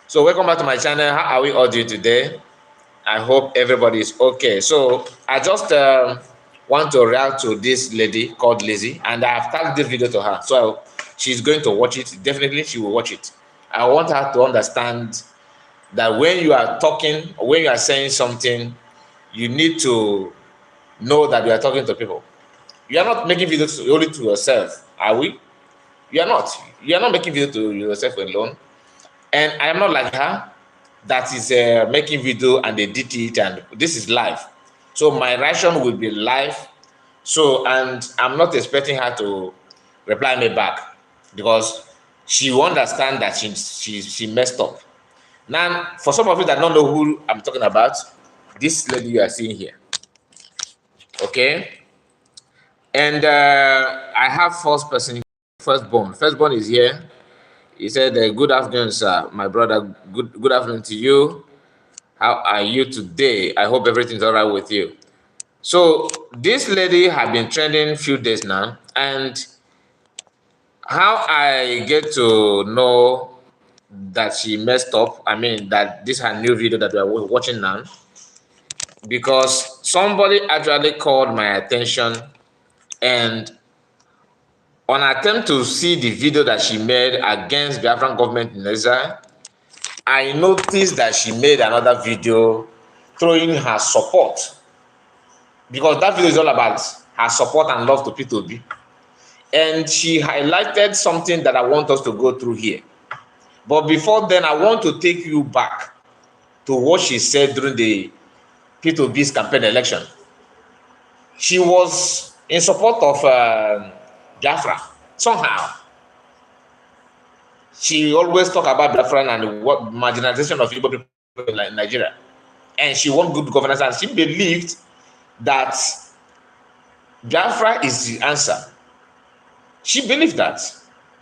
So welcome back to my channel. How are we all doing today? I hope everybody is okay. So I just want to react to this lady called Lizzy, and I have tagged this video to her. So she's going to watch it. Definitely she will watch it. I want her to understand that when you are talking, or when you are saying something, you need to know that you are talking to people. You are not making videos only to yourself, are we? You are not. You are not making videos to yourself alone. And I am not like her that is making video and edit it, and this is live. So my reaction will be live. So, and I'm not expecting her to reply me back because she will understand that she messed up. Now, for some of you that don't know who I'm talking about, this lady you are seeing here, okay? And I have firstborn. Firstborn is here. He said, good afternoon, sir. My brother, good afternoon to you. How are you today? I hope everything's all right with you. So this lady has been trending few days now, and how I get to know that she messed up, I mean that this is her new video that we are watching now, because somebody actually called my attention, and on attempt to see the video that she made against Biafran government in exile, I noticed that she made another video throwing her support, because that video is all about her support and love to P2B. And she highlighted something that I want us to go through here. But before then, I want to take you back to what she said during the P2B's campaign election. She was in support of Biafra, somehow. She always talk about Biafran and what marginalization of Igbo people in Nigeria. And she want good governance, and she believed that Biafra is the answer. She believed that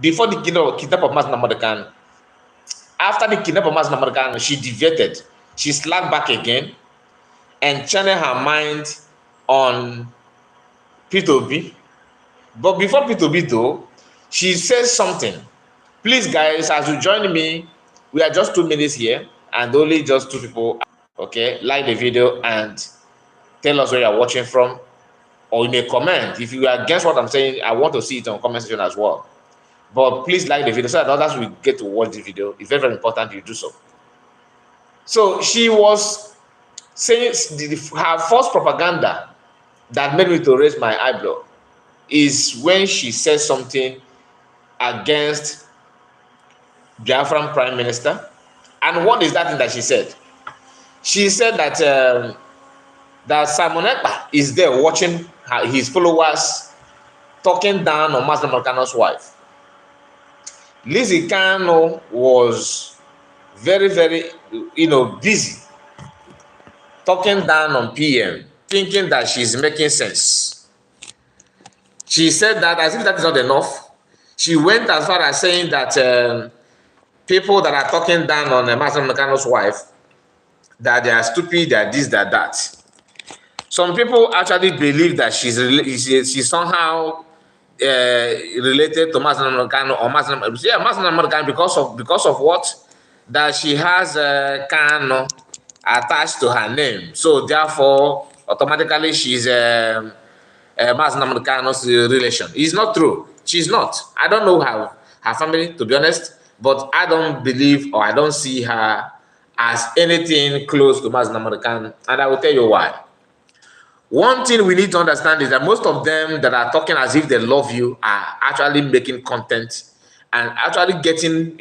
before the kidnap of Mas Namadakan, after the kidnap of Mas Namadakan, she deviated. She slacked back again and channeled her mind on P2B. But before P2B though, she says something. Please guys, as you join me, we are just 2 minutes here and only just 2 people. Okay, like the video and tell us where you are watching from, or you may comment. If you are against what I'm saying, I want to see it on comment section as well. But please like the video so that others will get to watch the video. It's very, very important you do so. So she was saying her false propaganda that made me to raise my eyebrow is when she says something against Biafran Prime Minister. And what is that thing that she said? She said that that Simon Ekpa is there watching his followers talking down on Master Marcano's wife. Lizzy Kano was very, very, busy talking down on PM, thinking that she's making sense. She said that as if that is not enough. She went as far as saying that people that are talking down on Master Marcano's wife, that they are stupid, they are this, they are that. Some people actually believe that she's somehow related to Master Marcano or Master Marcano because of what? That she has Kano attached to her name. So therefore, automatically she's Master Marcano's relation. It's not true. She's not. I don't know her family, to be honest, but I don't believe or I don't see her as anything close to Master Marcano, and I will tell you why. One thing we need to understand is that most of them that are talking as if they love you are actually making content and actually getting,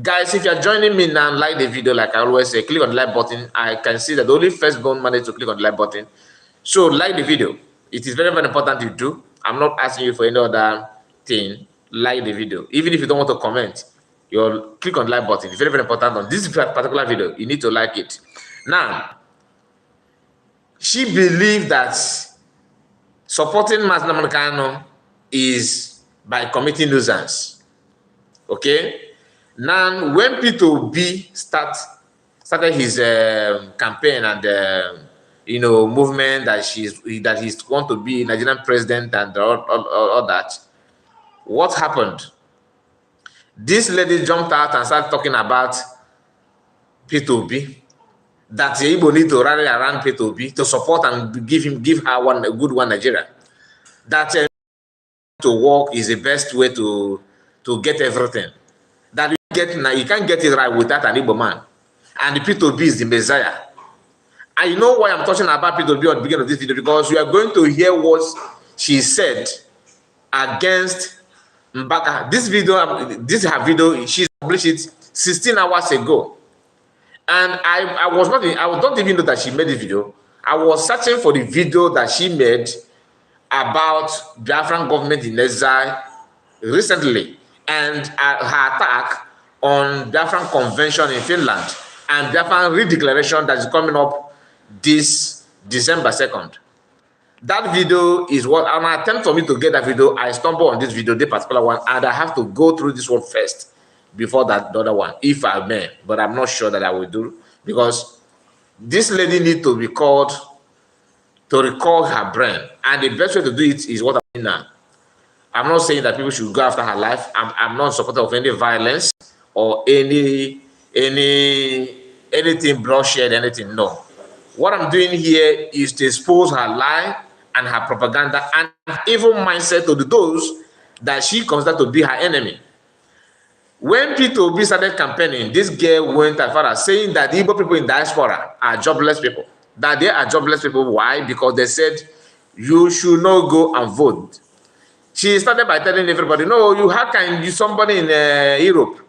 guys, if you're joining me now, like the video, like I always say, click on the like button. I can see that only firstborn managed to click on the like button. So like the video. It is very, very important you do. I'm not asking you for any other thing. Like the video. Even if you don't want to comment, you'll click on the like button. It's very, very important on this particular video. You need to like it. Now, she believed that supporting Master Marcano is by committing nuisance. Okay? Now, when P2B started his campaign and movement that he's going to be Nigerian president and all that, what happened? This lady jumped out and started talking about P2B, that the Igbo need to rally around P2B to support and give her a good one Nigeria. That to work is the best way to get everything. That you can't get it right without an Igbo man. And the P2B is the Messiah. I know why I'm talking about P2B at the beginning of this video, because you are going to hear what she said against Mbaka. This is her video. She published it 16 hours ago. And I don't even know that she made the video. I was searching for the video that she made about Biafran government in exile recently, and her attack on Biafran convention in Finland and Biafran redeclaration that is coming up this December 2nd. That video is what an attempt for me to get that video. I stumbled on this video, this particular one, and I have to go through this one first before the other one, if I may. But I'm not sure that I will do, because this lady needs to be called to recall her brain, and the best way to do it is what I'm doing now. I'm not saying that people should go after her life. I'm not supporter of any violence or anything bloodshed, anything. No. What I'm doing here is to expose her lie and her propaganda and evil mindset to those that she considers to be her enemy. When P2B started campaigning, this girl went as far as saying that the Igbo people in diaspora are jobless people. That they are jobless people. Why? Because they said you should not go and vote. She started by telling everybody, no, how can you, somebody in Europe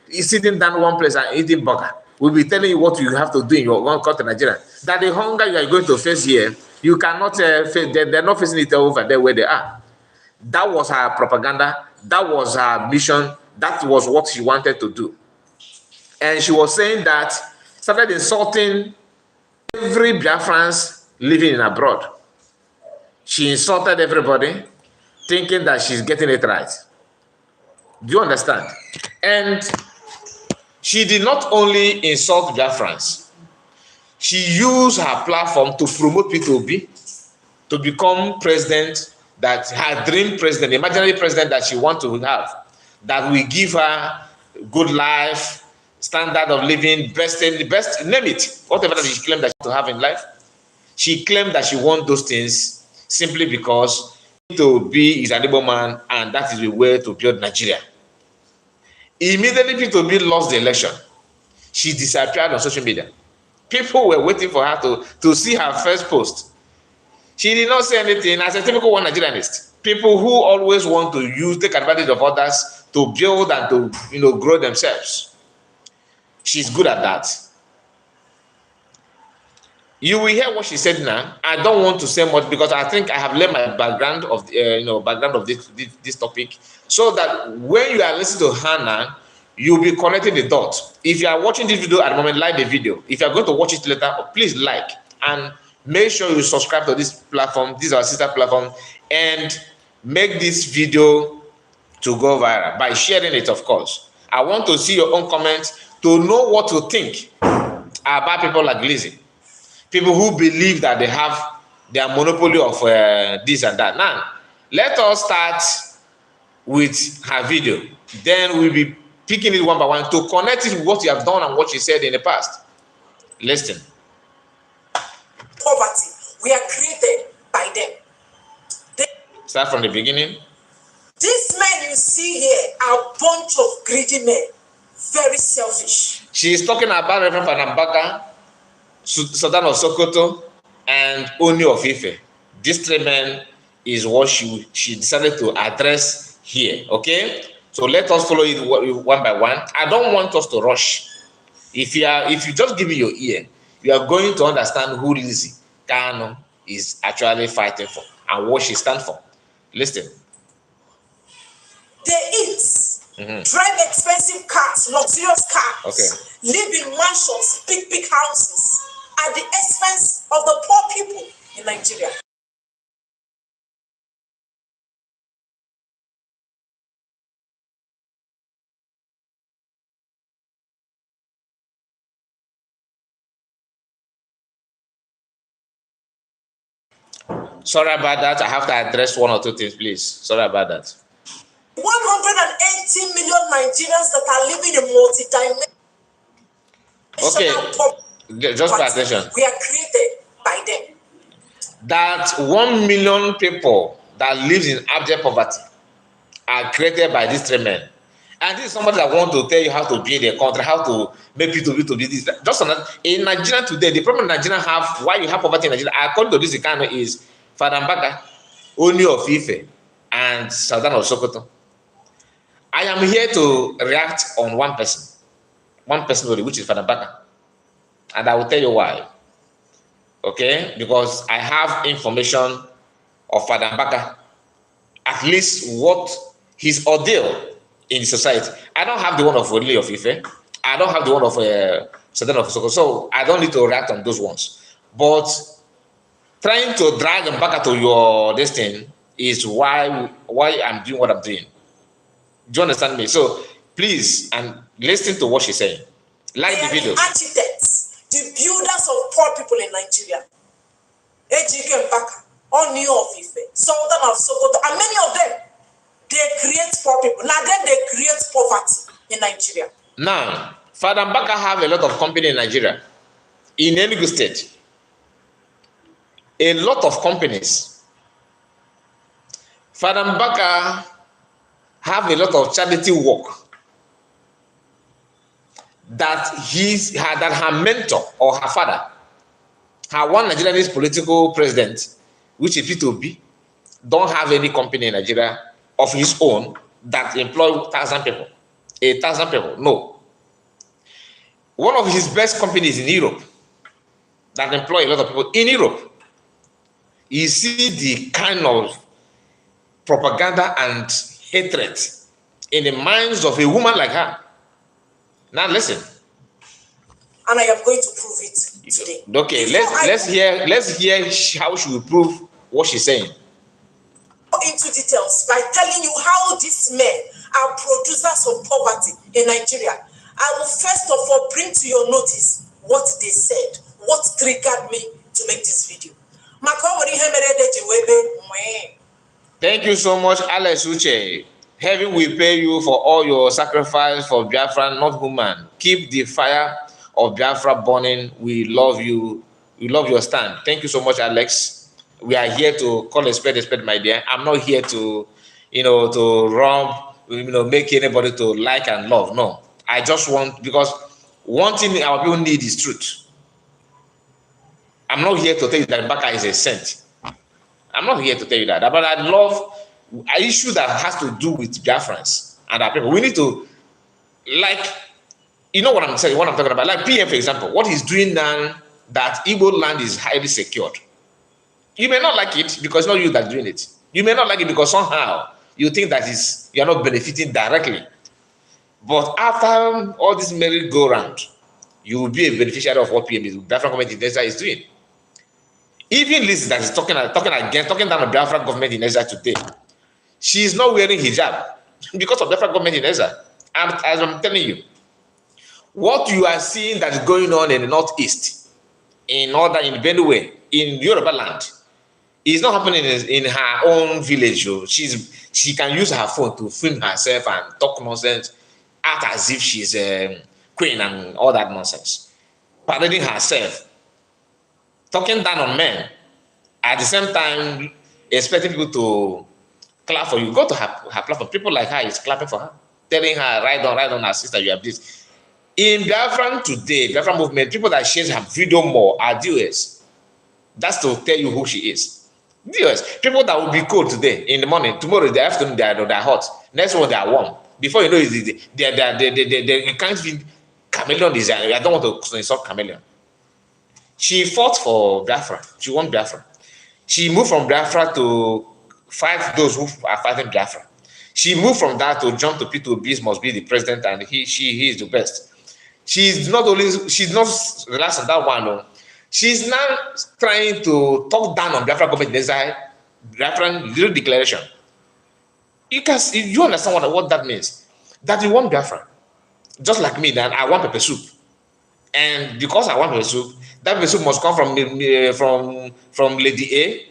is sitting down one place and eating burger, will be telling you what you have to do in your own country, Nigeria. That the hunger you are going to face here, you cannot face, they're not facing it over there where they are. That was her propaganda. That was her mission. That was what she wanted to do. And she was saying that, started insulting every Biafrans living in abroad. She insulted everybody, thinking that she's getting it right. Do you understand? And she did not only insult Biafrans, she used her platform to promote P2B to become president, that her dream president, imaginary president that she wants to have, that will give her good life, standard of living, best, name it, whatever that she claimed that she to have in life. She claimed that she wants those things simply because P2B is an Igbo man, and that is the way to build Nigeria. Immediately P2B lost the election, she disappeared on social media. People were waiting for her to see her first post. She did not say anything. As a typical one Nigerianist, people who always want to take advantage of others to build and to grow themselves. She's good at that. You will hear what she said now. I don't want to say much because I think I have laid my background of this topic, so that when you are listening to her now, you'll be connecting the dots. If you are watching this video at the moment, like the video. If you are going to watch it later, please like and make sure you subscribe to this platform. This is our sister platform, and make this video to go viral by sharing it, of course. I want to see your own comments to know what to think about people like Lizzy. People who believe that they have their monopoly of this and that. Now, let us start with her video. Then we'll be picking it one by one to connect it with what you have done and what you said in the past. Listen. Poverty, we are created by them. Start from the beginning. These men you see here are a bunch of greedy men, very selfish. She is talking about Reverend Mbaka, Sultan of Sokoto, and Oni of Ife. These three men is what she decided to address here. Okay, so let us follow it one by one. I don't want us to rush. If you just give me your ear, you are going to understand who Lizzy Kano is actually fighting for and what she stands for. Listen. They eat, drive expensive cars, luxurious cars, live in mansions, big houses, at the expense of the poor people in Nigeria. Sorry about that. I have to address one or two things, please. Sorry about that. 180 million Nigerians that are living in multi-dimensional Just pay attention. We are created by them. That 1 million people that lives in abject poverty are created by these 3 men. And this is somebody that want to tell you how to build a country, how to make people to be this. Just in Nigeria today, the problem Nigeria have, why you have poverty in Nigeria, according to this economy, is Father Mbaka, Oni of Ife, and Sultan of Sokoto. I am here to react on one person only, which is Father Mbaka. And I will tell you why. Okay? Because I have information of Father Mbaka, at least what his ordeal in society. I don't have the one of Oni of Ife. I don't have the one of Sultan of Sokoto. So I don't need to react on those ones. But trying to drag Mbaka to your destiny is why I'm doing what I'm doing. Do you understand me? So please, and listen to what she's saying. Like the video. The architects, the builders of poor people in Nigeria. Ejike Mbaka, Oni of Ife, Sultan of Sokoto, and many of them, they create poor people. Now then they create poverty in Nigeria. Now, Father Mbaka have a lot of company in Nigeria. In Enugu State. A lot of companies. Father Mbaka have a lot of charity work that her mentor or her father, her one Nigerian political president, which is P2B, don't have any company in Nigeria of his own that employ 1,000 people. 1,000 people, no. One of his best companies in Europe that employ a lot of people in Europe. You see the kind of propaganda and hatred in the minds of a woman like her. Now listen. And I am going to prove it today. Okay, let's hear how she will prove what she's saying. Into details by telling you how these men are producers of poverty in Nigeria. I will first of all bring to your notice what they said, what triggered me to make this video. Thank you so much, Alex Uche. Heaven will pay you for all your sacrifice for Biafran, not human. Keep the fire of Biafra burning. We love you. We love your stand. Thank you so much, Alex. We are here to call a spade, my dear. I'm not here to, to rob, make anybody to like and love. No, I just want, because one thing our people need is truth. I'm not here to tell you that Mbaka is a saint. I'm not here to tell you that. But I love an issue that has to do with Biafrans and our people. We need to, you know what I'm saying, what I'm talking about. Like PM, for example, what he's doing now, that Igbo land is highly secured. You may not like it because it's not you that's doing it. You may not like it because somehow you think that you're not benefiting directly. But after all this merry-go-round, you will be a beneficiary of what PM is, Biafran government in Nigeria is doing. Even Lizzy that is talking down on Biafran government in Nigeria today, she is not wearing hijab because of Biafran government in Nigeria. And as I'm telling you, what you are seeing that is going on in the northeast, in Benue, in Yoruba land, is not happening in her own village. She can use her phone to film herself and talk nonsense, act as if she's a queen and all that nonsense, parading herself, talking down on men, at the same time expecting people to clap for you. Go to her platform. People like her is clapping for her, telling her, right on, her sister, you have this. In Biafran today, Biafran movement, people that share her video more are DOS. That's to tell you who she is. DOS. People that will be cold today in the morning, tomorrow in the afternoon they're hot. Next one they are warm. Before you know it, you can't feel chameleon is. I don't want to insult chameleon. She fought for Biafra. She won Biafra. She moved from Biafra to fight those who are fighting Biafra. She moved from that to jump to P2B must be the president, and he is the best. She's not relaxed on that one. No. She's now trying to talk down on Biafra government design, Biafran little declaration. You understand what that means? That you want Biafra. Just like me, that I want pepper soup. And because I want pepper soup, that pepper soup must come from Lady A.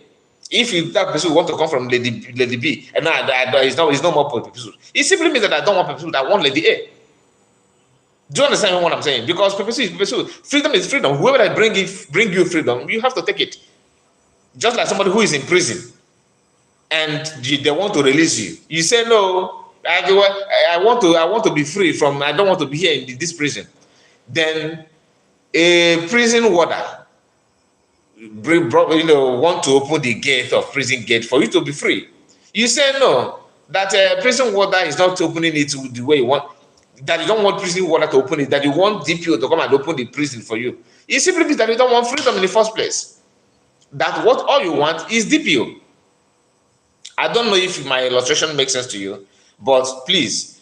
If that pepper soup want to come from Lady B, and it's no more pepper soup. It simply means that I don't want pepper soup, I want Lady A. Do you understand what I'm saying? Because freedom is freedom. Whoever that bring you freedom, you have to take it. Just like somebody who is in prison and they want to release you. You say no, I want to be free from, I don't want to be here in this prison. Then a prison warder want to open the gate of prison gate for you to be free. You say no, that prison warder is not opening it the way you want, that you don't want prison warder to open it, that you want DPO to come and open the prison for you. It simply means that you don't want freedom in the first place. That what all you want is DPO. I don't know if my illustration makes sense to you, but please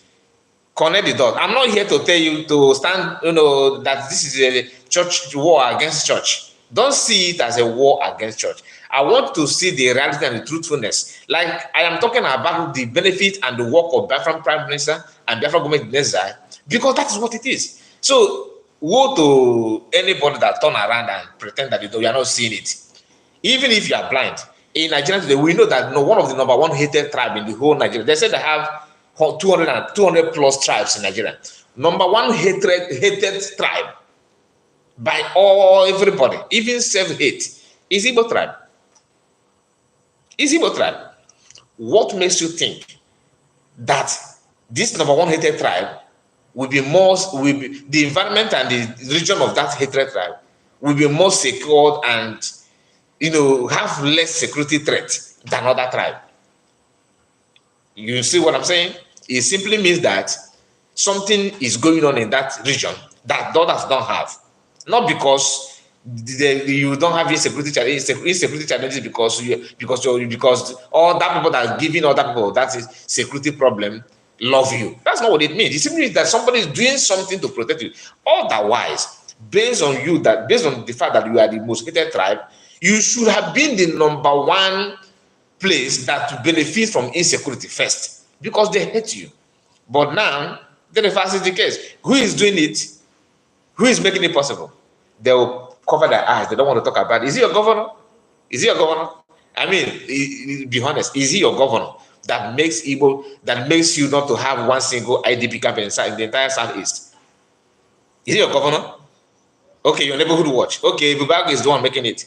connect the dots. I'm not here to tell you to stand, that this is a church war against church. Don't see it as a war against church. I want to see the reality and the truthfulness. Like I am talking about the benefit and the work of Biafran Prime Minister and Biafran government in exile, because that is what it is. So woe to anybody that turn around and pretend that you are not seeing it. Even if you are blind. In Nigeria today, we know that one of the number one hated tribe in the whole Nigeria. They said they have 200 plus tribes in Nigeria. Number one hated tribe by everybody, even self-hate, is Igbo tribe. Is Igbo tribe. What makes you think that this number one hated tribe the environment and the region of that hatred tribe will be more secure and have less security threat than other tribe? You see what I'm saying? It simply means that something is going on in that region that others don't have. Not because you don't have insecurity challenges because all that people that are giving other people that is security problem love you. That's not what it means. It simply means that somebody is doing something to protect you. Otherwise, based on the fact that you are the most hated tribe, you should have been the number one place that benefits from insecurity first, because they hate you. But now, the reverse is the case. Who is doing it? Who is making it possible? They will cover their eyes. They don't want to talk about it. Is he your governor? Is he your governor? I mean, be honest. Is he your governor that makes you not to have one single IDP camp inside the entire Southeast? Is he your governor? Okay, your neighborhood watch. Okay, BRGIE is the one making it.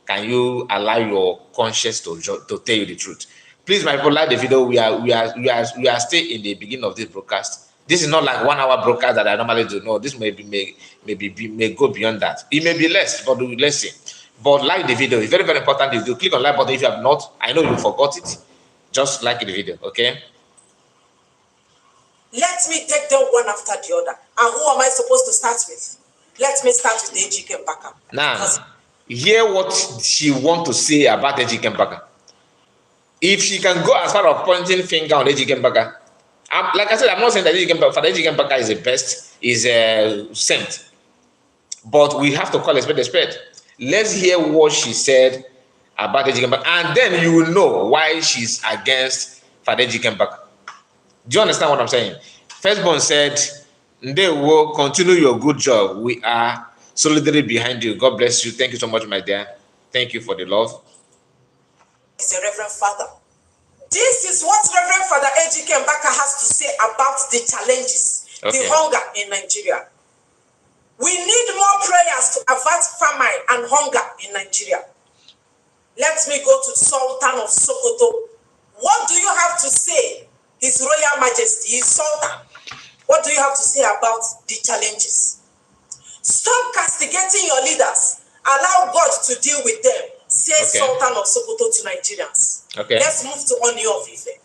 Can you allow your conscience to tell you the truth? Please, my people, like the video. We are still in the beginning of this broadcast. This is not like 1 hour broadcast that I normally do. No, this may go beyond that. It may be less, but let's see. But like the video. It's very, very important. If you click on like button, if you have not, I know you forgot it. Just like the video, okay? Let me take them one after the other. And who am I supposed to start with? Let me start with Ejike Mbaka. Now, hear what she want to say about Ejike Mbaka. If she can go as far as pointing finger on Ejike Mbaka, like I said, I'm not saying that Ejike Mbaka is the best, is a saint. But we have to call a spade a spade. Let's hear what she said about Ejike Mbaka, and then you will know why she's against Ejike Mbaka. Do you understand what I'm saying? Firstborn said, they will continue your good job. We are solidarity behind you. God bless you. Thank you so much, my dear. Thank you for the love. He's a Reverend Father. This is what Reverend Father Ejike Mbaka has to say about the challenges, the hunger in Nigeria. We need more prayers to avert famine and hunger in Nigeria. Let me go to Sultan of Sokoto. What do you have to say, His Royal Majesty, His Sultan? What do you have to say about the challenges? Stop castigating your leaders. Allow God to deal with them. Say Sultan of Sokoto to Nigerians. Okay. Let's move to Oni of Ife.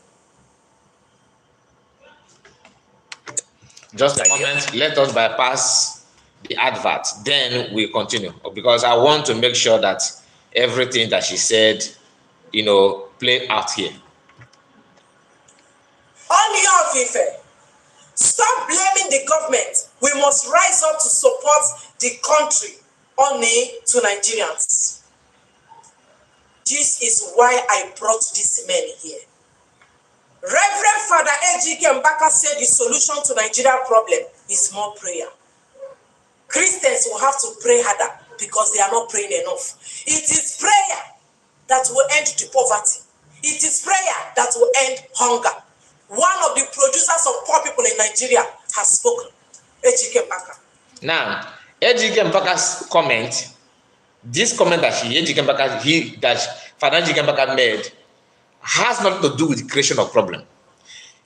Just a moment. Let us bypass the advert. Then we continue. Because I want to make sure that everything that she said, play out here. Oni of Ife. Stop blaming the government. We must rise up to support the country. Only to Nigerians. This is why I brought this man here. Reverend Father Ejike Mbaka said the solution to Nigeria problem is more prayer. Christians will have to pray harder because they are not praying enough. It is prayer that will end the poverty. It is prayer that will end hunger. One of the producers of poor people in Nigeria has spoken. Ejike Mbaka. Now, Ejike Mbaka's comment, this comment that Father Ejike Mbaka made, has nothing to do with the creation of problem.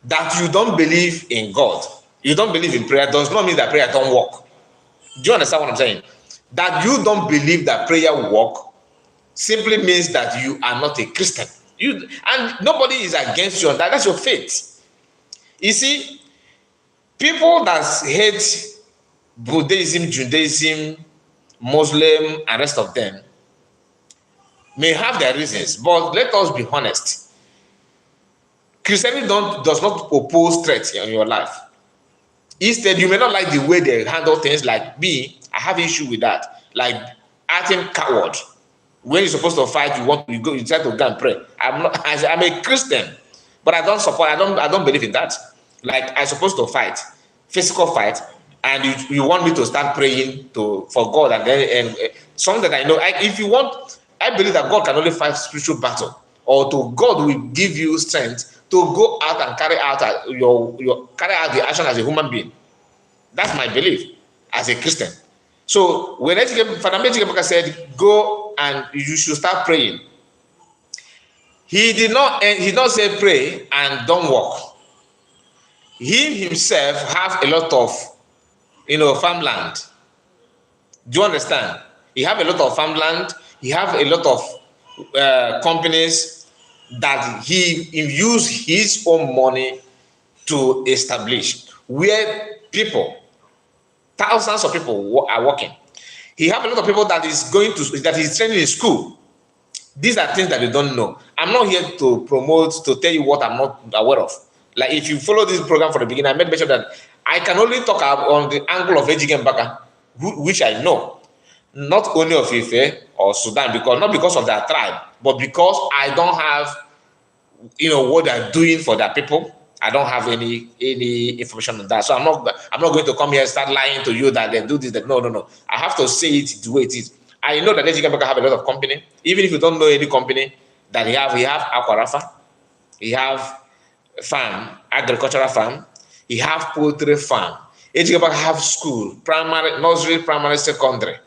That you don't believe in God, you don't believe in prayer, does not mean that prayer don't work. Do you understand what I'm saying? That you don't believe that prayer will work simply means that you are not a Christian. And nobody is against you on that. That's your faith. You see, people that hate Buddhism, Judaism, Muslim, and rest of them may have their reasons, but let us be honest. Christianity does not oppose threats in your life. Instead, you may not like the way they handle things. Like me, I have issue with that. Like acting coward. When you're supposed to fight, you decide to go and pray. I'm a Christian, but I don't believe in that. Like I'm supposed to fight, physical fight, and you want me to start praying for God, and something that I know. If you want, I believe that God can only fight spiritual battle, or God will give you strength to go out and carry out the action as a human being. That's my belief as a Christian. So when Father Ejike Mbaka said, go and you should start praying, he did not say pray and don't walk. He himself have a lot of farmland. Do you understand? He have a lot of farmland. He have a lot of companies that he use his own money to establish, where thousands of people are working. He have a lot of people that is training in school. These are things that you don't know. I'm not here to tell you what I'm not aware of. Like if you follow this program from the beginning, I made mention that I can only talk on the angle of Ejike Mbaka, which I know, not only of Ife or Sudan, not because of their tribe, but because I don't have, what they're doing for their people. I don't have any information on that. So I'm not going to come here and start lying to you that they do this, that no. I have to say it the way it is. I know that Ejike Mbaka have a lot of company. Even if you don't know any company that he have Aquarafa, he have farm, agricultural farm, he have poultry farm. Ejike Mbaka have school, primary, nursery, primary, secondary.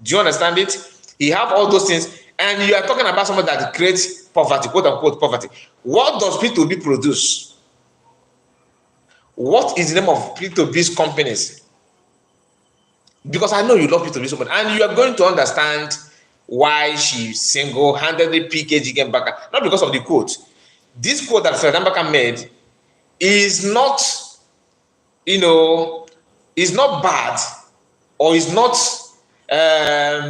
Do you understand it? He have all those things, and you are talking about someone that creates poverty, quote unquote poverty. What does P2B produce? What is the name of P2B's companies? Because I know you love P2B so much, and you are going to understand why she single-handedly picked Ejike Mbaka. Not because of the quote. This quote that Father Mbaka made is not, is not bad, or is not, how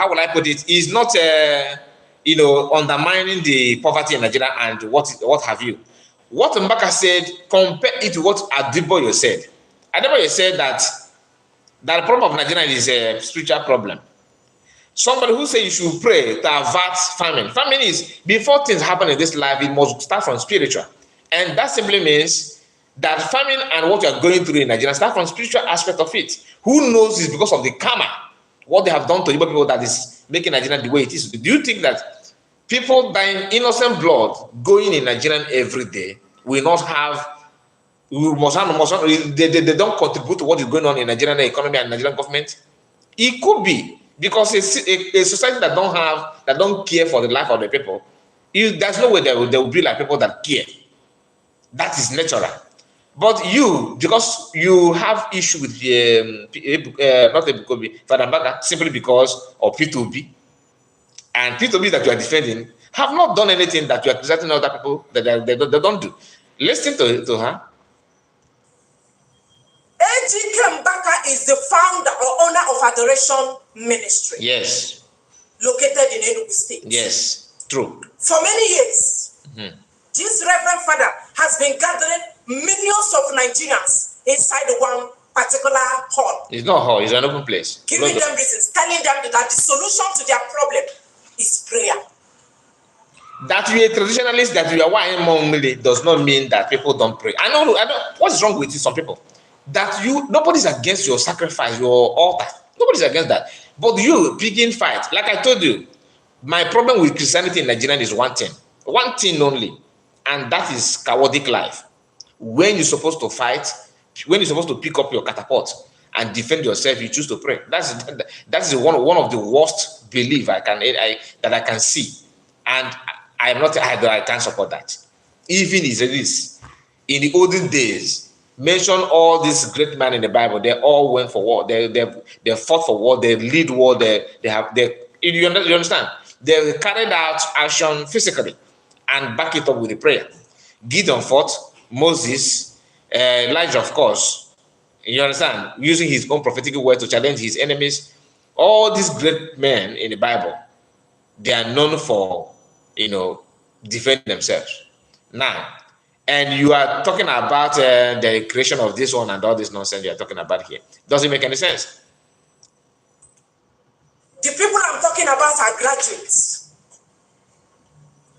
will I put it? Is not, undermining the poverty in Nigeria and what have you. What Mbaka said, compare it to what Adebayo said. Adebayo said that the problem of Nigeria is a spiritual problem. Somebody who said you should pray to avert famine. Famine is, before things happen in this life, it must start from spiritual. And that simply means that famine and what you are going through in Nigeria start from spiritual aspect of it. Who knows it's because of the karma, what they have done to Igbo people that is making Nigeria the way it is. Do you think that people dying innocent blood going in Nigeria every day will not have, they don't contribute to what is going on in Nigerian economy and Nigerian government? It could be because a society that don't care for the life of the people, there's no way there will be like people that care. That is natural. But you, because you have issue with not Father Mbaka, simply because of P2B, and P2B that you are defending have not done anything that you are criticizing other people that they don't do. Listen to her. Ejike Mbaka is the founder or owner of Adoration Ministry. Yes. Located in Enugu State. Yes, true. For many years, this Reverend Father has been gathering millions of Nigerians inside one particular hall. It's not hall, it's an open place. Giving them reasons, telling them that the solution to their problem is prayer. That you are a traditionalist, that you are white only, does not mean that people don't pray. I know. What's wrong with some people? That nobody's against your sacrifice, your altar. Nobody's against that. But you picking fight, like I told you, my problem with Christianity in Nigeria is one thing only, and that is chaotic life. When you're supposed to fight, When you're supposed to pick up your catapult and defend yourself, you choose to pray. That's one of the worst belief that I can see, and I can't support that. Even Israelis in the olden days, mention all these great men in the Bible. They all went for war. They fought for war. They lead war. You understand? They carried out action physically and back it up with the prayer. Gideon fought, Moses, Elijah, of course. You understand? Using his own prophetic word to challenge his enemies. All these great men in the Bible, they are known for, defending themselves. Now, and you are talking about the creation of this one and all this nonsense you are talking about here. Doesn't make any sense. The people I'm talking about are graduates.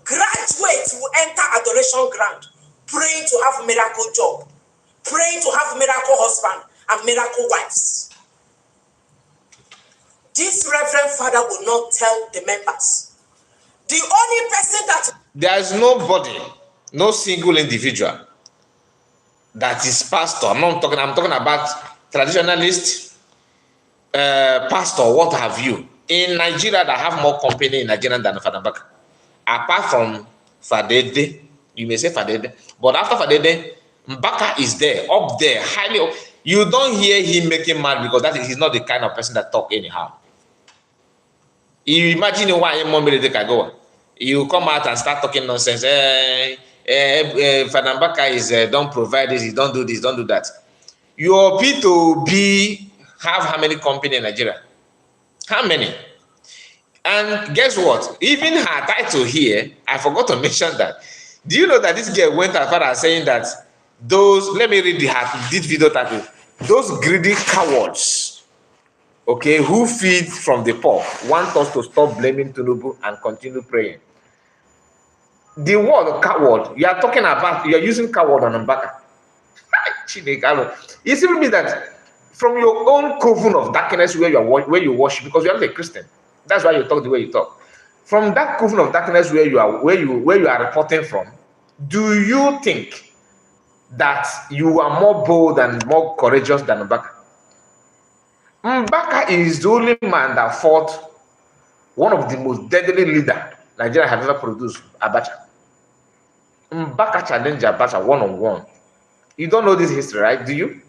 Graduates will enter adoration ground, praying to have miracle job, praying to have miracle husband and miracle wives. This reverend father will not tell the members. The only person that... There is nobody, no single individual that is pastor. I'm talking about traditionalist, pastor, what have you, in Nigeria that have more company in Nigeria than Father Mbaka. Apart from Fadede, you may say Fadede, but after Fadede, Mbaka is there, up there, highly up. You don't hear him making mad because he's not the kind of person that talk anyhow. You imagine why you come out and start talking nonsense. Father Mbaka is don't provide this, he don't do this, don't do that. Your P2B have how many company in Nigeria? How many? And guess what? Even her title here, I forgot to mention that. Do you know that this girl went as far as saying that those, let me read this video title, those greedy cowards, okay, who feed from the poor, want us to stop blaming Tinubu and continue praying. The word coward, you are talking about, you are using coward on Mbaka. It simply means that from your own coven of darkness where you worship, because you are not a Christian. That's why you talk the way you talk. From that coven of darkness where you are reporting from, do you think that you are more bold and more courageous than Mbaka? Mbaka is the only man that fought one of the most deadly leaders Nigeria has ever produced, Abacha. Mbaka challenged Abacha one-on-one. You don't know this history, right? Do you?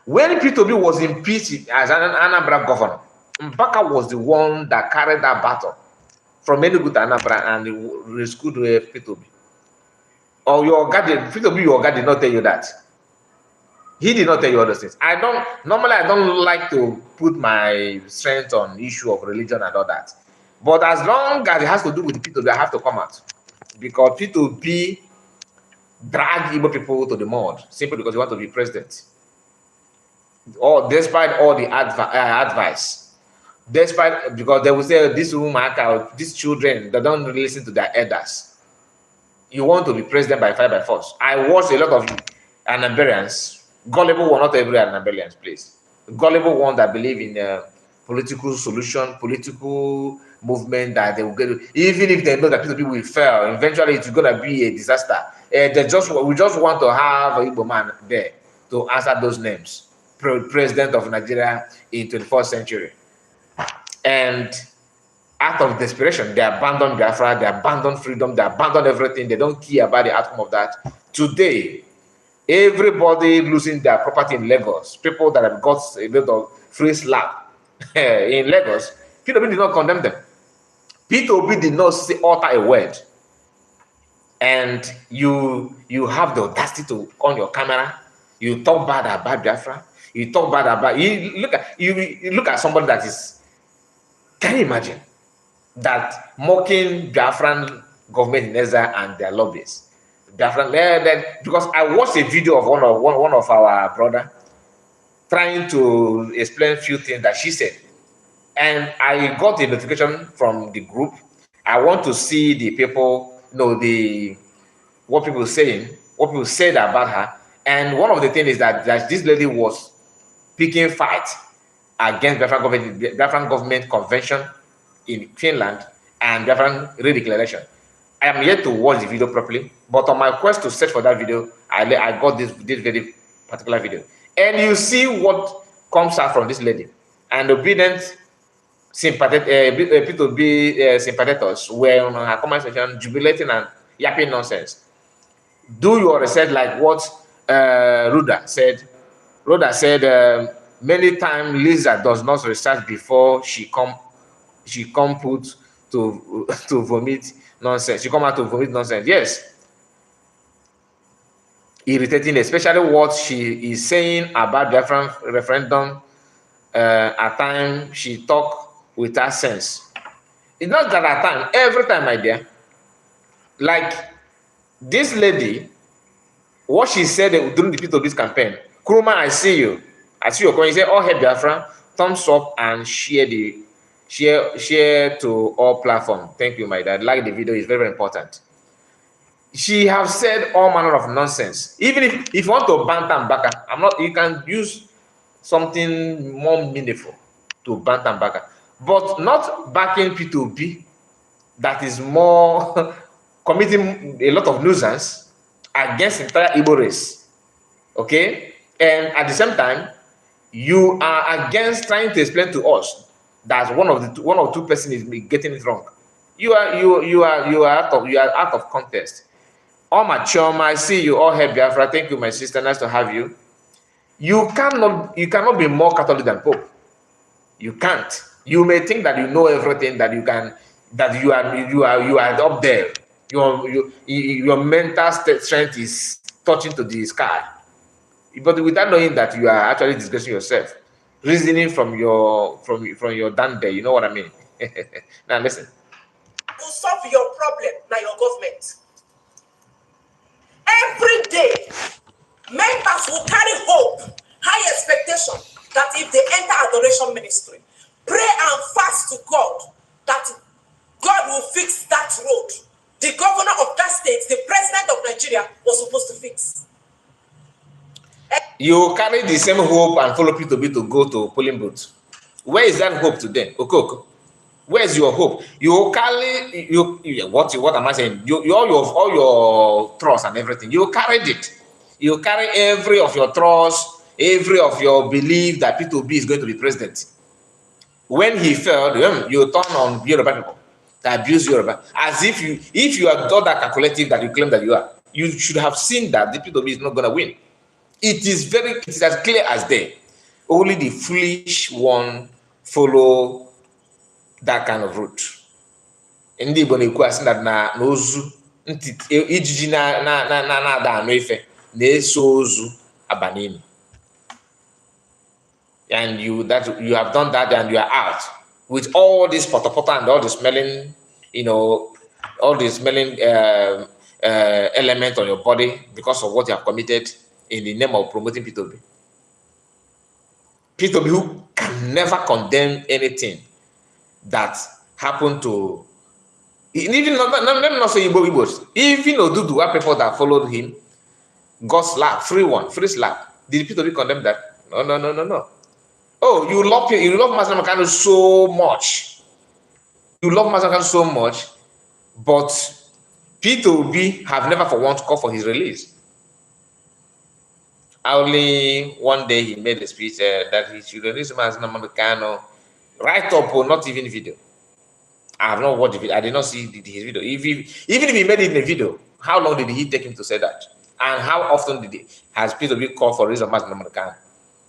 When P2B was impeached as an Anambra governor, Mbaka was the one that carried that battle from Enugu to Anambra and rescued P2B. Or your guy, P2B, your guy did not tell you that. He did not tell you all those things. Normally I don't like to put my strength on issue of religion and all that. But as long as it has to do with P2B, I have to come out. Because P2B drag Igbo people to the mud simply because you want to be president. Or despite all the advice, because they will say this woman, these children, they don't really listen to their elders. You want to be president by fire by force. I watched a lot of Anambarians, gullible one, not every Anambarians, please. Gullible one that believe in political solution, political movement that they will get, even if they know that people will fail, eventually it's going to be a disaster. We just want to have a Igbo man there to answer those names. President of Nigeria in 21st century. And out of desperation, they abandon Biafra, they abandon freedom, they abandon everything. They don't care about the outcome of that. Today, everybody losing their property in Lagos, people that have got a little free slap in Lagos, P2B did not condemn them. P2B did not utter a word. And you have the audacity to on your camera, you talk bad about Biafra, you talk bad about, you look at somebody that is, can you imagine that mocking Biafran government in Exile and their lobbies? Biafran, because I watched a video of one of our brother trying to explain a few things that she said, and I got a notification from the group. I want to see the people, what people saying, what people said about her. And one of the things is that this lady was picking fight against Biafran government convention in Finland and Biafran redeclaration. I am yet to watch the video properly, but on my quest to search for that video, I got this very particular video, and you see what comes out from this lady. And obedient P2B sympathizers were on her comment section jubilating and yapping nonsense. Do your research like what Ruda said. Ruda said many times Lisa does not research before she come put to to vomit nonsense. She come out to vomit nonsense. Yes. Irritating, especially what she is saying about Biafran referendum. At times she talk without sense. It's not that at time, every time, my dear. Like this lady, what she said during the P2B campaign, Kuruma, I see you. I see your comment. You say, all hail Biafra, thumbs up and share to all platforms. Thank you, my dad. Like the video, is very, very important. She has said all manner of nonsense. Even if you want to banter Mbaka, you can use something more meaningful to banter Mbaka, but not backing P2B that is more committing a lot of nuisance against the entire Igbo race. Okay? And at the same time, you are against trying to explain to us that one or two persons is getting it wrong. You are out of context. All my chum, I see you. All hail Biafra. Thank you, my sister. Nice to have you. You cannot be more Catholic than Pope. You can't. You may think that you know everything, that you can, that you are up there. Your mental strength is touching to the sky, but without knowing that you are actually disgracing yourself, reasoning from your down there. You know what I mean? Now listen. To solve your problem, now your government. Every day, members will carry hope, high expectation that if they enter adoration ministry, pray and fast to God that God will fix that road. The governor of that state, the president of Nigeria, was supposed to fix. You carry the same hope and follow P2B to go to polling booth. Where is that hope today? Okoko. Where's your hope? You carry what am I saying? All your trust and everything. You carried it. You carry every of your trust, every of your belief that P2B is going to be president. When he failed, you turn on Yoruba people that abuse Yoruba, as if you are not that calculative that you claim that you are. You should have seen that the P2B is not going to win. It is as clear as day. Only the foolish one follow that kind of route. Ndị Igbo na-ekwu asị na ozu ijiji na-ada anụ ife na-eso ozu abanini. And you have done that and you are out with all this potopota and all the smelling, all the smelling element on your body because of what you have committed in the name of promoting P2B. P2B who can never condemn anything that happened to, even let me not say Igbos, even Oduduwa people that followed him got slap, free slap. Did P2B condemn that? No. Oh, you love Master Mbaka so much. You love Master Mbaka so much, but P2B have never for once called for his release. Only one day he made a speech that he should release Master Mbaka. Right up or not even video. I have not watched the video. I did not see his video. Even if he made it in a video, how long did he take him to say that? And how often has P2B called for release of Master Mbaka?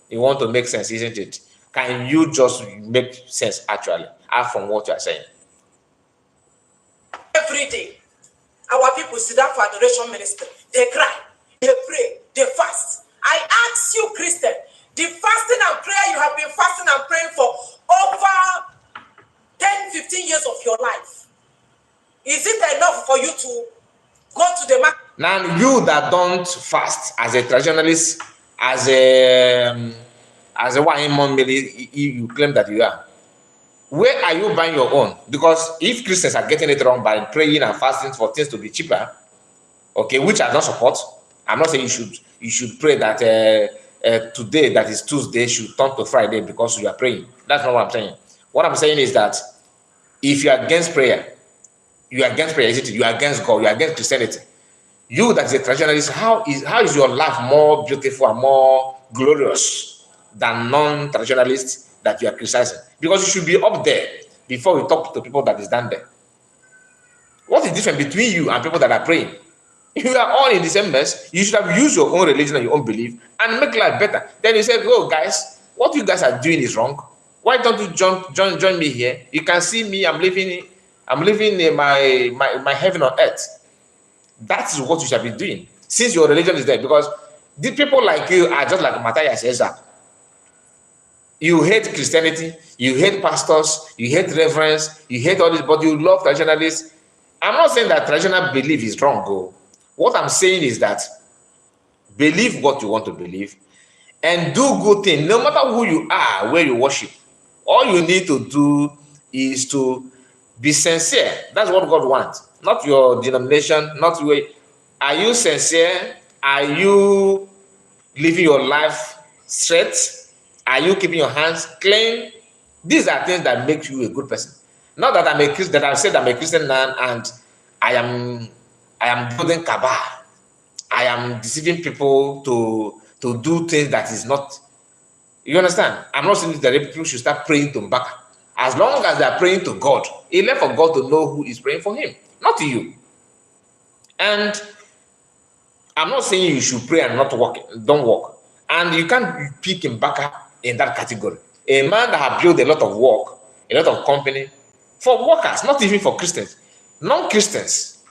You want to make sense, isn't it? Can you just make sense actually out from what you are saying? Every day, our people sit down for adoration ministry. They cry, they pray, they fast. I ask you, Christian, the fasting and prayer you have been fasting and praying for over 10, 15 years of your life, is it enough for you to go to the market? Now, you that don't fast as a traditionalist, as a you claim that you are, where are you buying your own? Because if Christians are getting it wrong by praying and fasting for things to be cheaper, okay, which I don't support. I'm not saying you should pray that today, that is Tuesday, should turn to Friday because you are praying. That's not what I'm saying. What I'm saying is that if you are against prayer, isn't it? You are against God, you are against Christianity. You that is a traditionalist, how is your life more beautiful and more glorious than non-traditionalists that you are criticizing? Because you should be up there before you talk to people that is down there. What is different between you and people that are praying? If you are all in the same mess, you should have used your own religion and your own belief and make life better. Then you say, oh guys, what you guys are doing is wrong. Why don't you join me here? You can see me, I'm living in my heaven on earth. That is what you shall be doing, since your religion is there. Because the people like you are just like Matthias Ezra. You hate Christianity, you hate pastors, you hate reverends, you hate all this, but you love traditionalists. I'm not saying that traditional belief is wrong, though. What I'm saying is that believe what you want to believe and do good things, no matter who you are, where you worship. All you need to do is to be sincere. That's what God wants, not your denomination, not where. Are you sincere? Are you living your life straight? Are you keeping your hands clean? These are things that make you a good person. Not that I'm a Christian, that I said I'm a Christian man and I am building Kaaba. I am deceiving people to do things that is not. You understand? I'm not saying that people should start praying to Mbaka. As long as they are praying to God, it's left for God to know who is praying for him, not to you. And I'm not saying you should pray and not work, don't work. And you can't pick Mbaka in that category. A man that has built a lot of work, a lot of company, for workers, not even for Christians, non-Christians.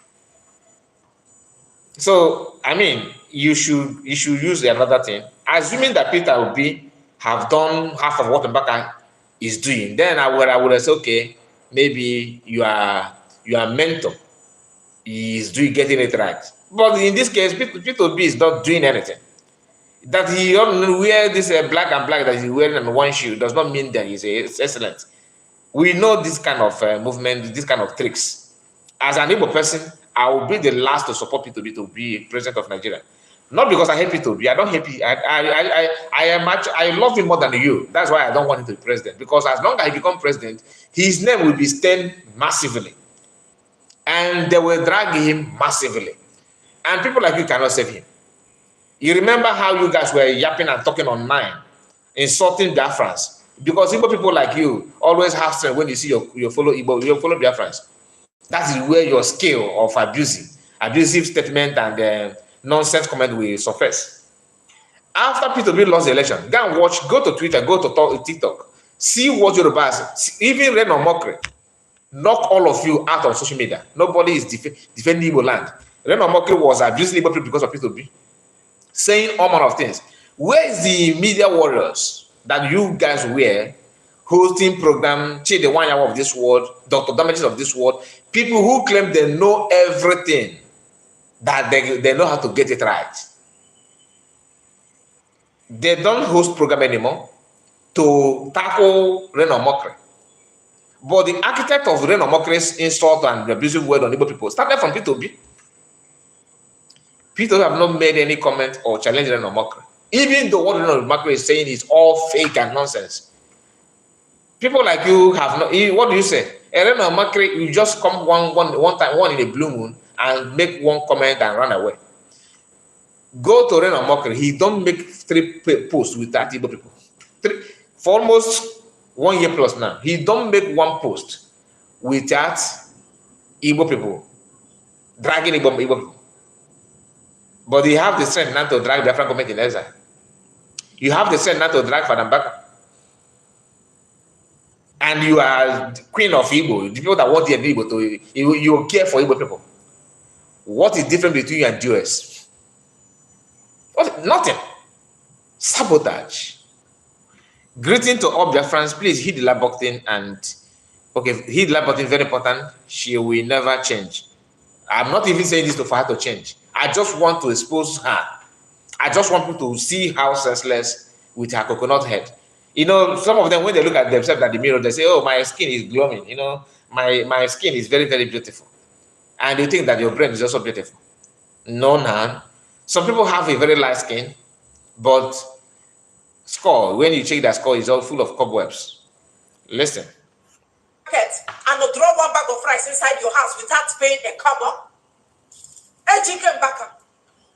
So, I mean, you should use another thing. Assuming that Peter Obi have done half of what Mbaka is doing, then I would say, okay, maybe you are mentor. He is getting it right. But in this case, Peter Obi is not doing anything. That he wear this black and black that he's wearing on one shoe does not mean that he's excellent. We know this kind of movement, this kind of tricks. As an Igbo person, I will be the last to support Peter Obi to be president of Nigeria. Not because I hate Peter Obi. I don't hate Peter. I love him more than you. That's why I don't want him to be president. Because as long as he becomes president, his name will be stained massively. And they will drag him massively. And people like you cannot save him. You remember how you guys were yapping and talking online, insulting Biafrans. Because Igbo people like you always have strength when you see your fellow Biafrans. That is where your skill of abusive statement and nonsense comment will surface. After Peter Obi lost the election, go and watch, go to Twitter, go to TikTok, see what Yorubas, even Ren or Mockery, knock all of you out on social media. Nobody is defending Igbo land. Ren or Mockery was abusing Igbo people because of Peter Obi, saying all manner of things. Where is the media warriors that you guys were hosting program, Chidi Wanyawa of this world, Dr. Damages of this world, people who claim they know everything, that they know how to get it right? They don't host program anymore to tackle Reno Mockery. But the architect of Reno Mockery's insult and abusive word on Igbo people started from Peter Obi. Peter have not made any comment or challenge Reno Mockery. Even though what Reno Mockery is saying is all fake and nonsense. People like you have not. What do you say? Reno Mockery, you just come one time, one in a blue moon, and make one comment and run away. Go to Reno Mockery. He don't make 3 posts with that Igbo people. For almost 1 year plus now, he don't make 1 post with that Igbo people, dragging Igbo people. But you have the strength not to drag Biafran government in exile. You have the strength not to drag Father Mbaka. And you are the queen of Igbo, the people that want the Igbo to, you care for Igbo people. What is different between you and Jews? Nothing. Sabotage. Greeting to all Biafrans. Please hit the like button and hit the like button, very important. She will never change. I'm not even saying this for her to change. I just want to expose her. I just want people to see how senseless with her coconut head. You know, some of them, when they look at themselves at the mirror, they say, oh, my skin is glowing. You know, my skin is very, very beautiful. And you think that your brain is also beautiful. No, no. Some people have a very light skin, but score, when you check that score, is all full of cobwebs. Listen. And throw 1 bag of rice inside your house without paying a cover. Ejike Mbaka,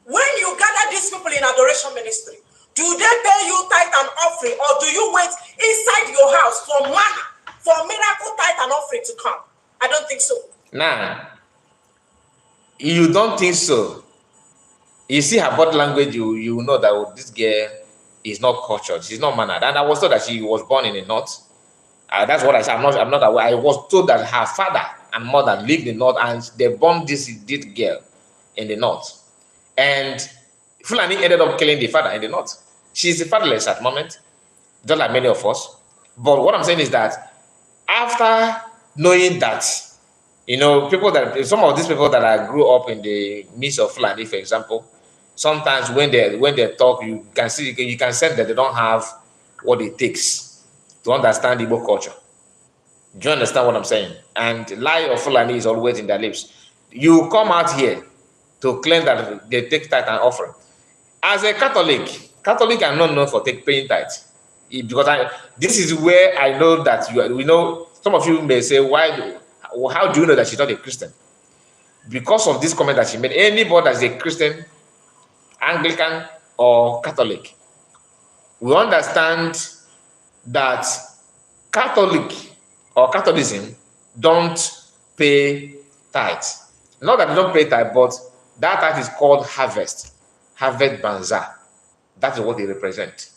when you gather these people in adoration ministry, do they pay you tithe and offering, or do you wait inside your house for manna, for miracle tithe and offering to come? I don't think so. Nah, you don't think so. You see her body language, you know that this girl is not cultured. She's not mannered. And I was told that she was born in the north. That's what I said. I'm not aware. I was told that her father and mother lived in the north, and they born this girl in the north. And Fulani ended up killing the father in the north. She's fatherless at the moment, just like many of us. But what I'm saying is that after knowing that, you know, some of these people that I grew up in the midst of Fulani, for example, sometimes when they talk, you can sense that they don't have what it takes to understand Igbo culture. Do you understand what I'm saying? And lie of Fulani is always in their lips. You come out here to claim that they take tithe and offering. As a Catholic are not known for paying tithe. Because this is where I know that we know some of you may say, how do you know that she's not a Christian? Because of this comment that she made. Anybody that's a Christian, Anglican, or Catholic, we understand that Catholic or Catholicism don't pay tithe. Not that they don't pay tithe, but that tithe is called harvest banza. That is what they represent.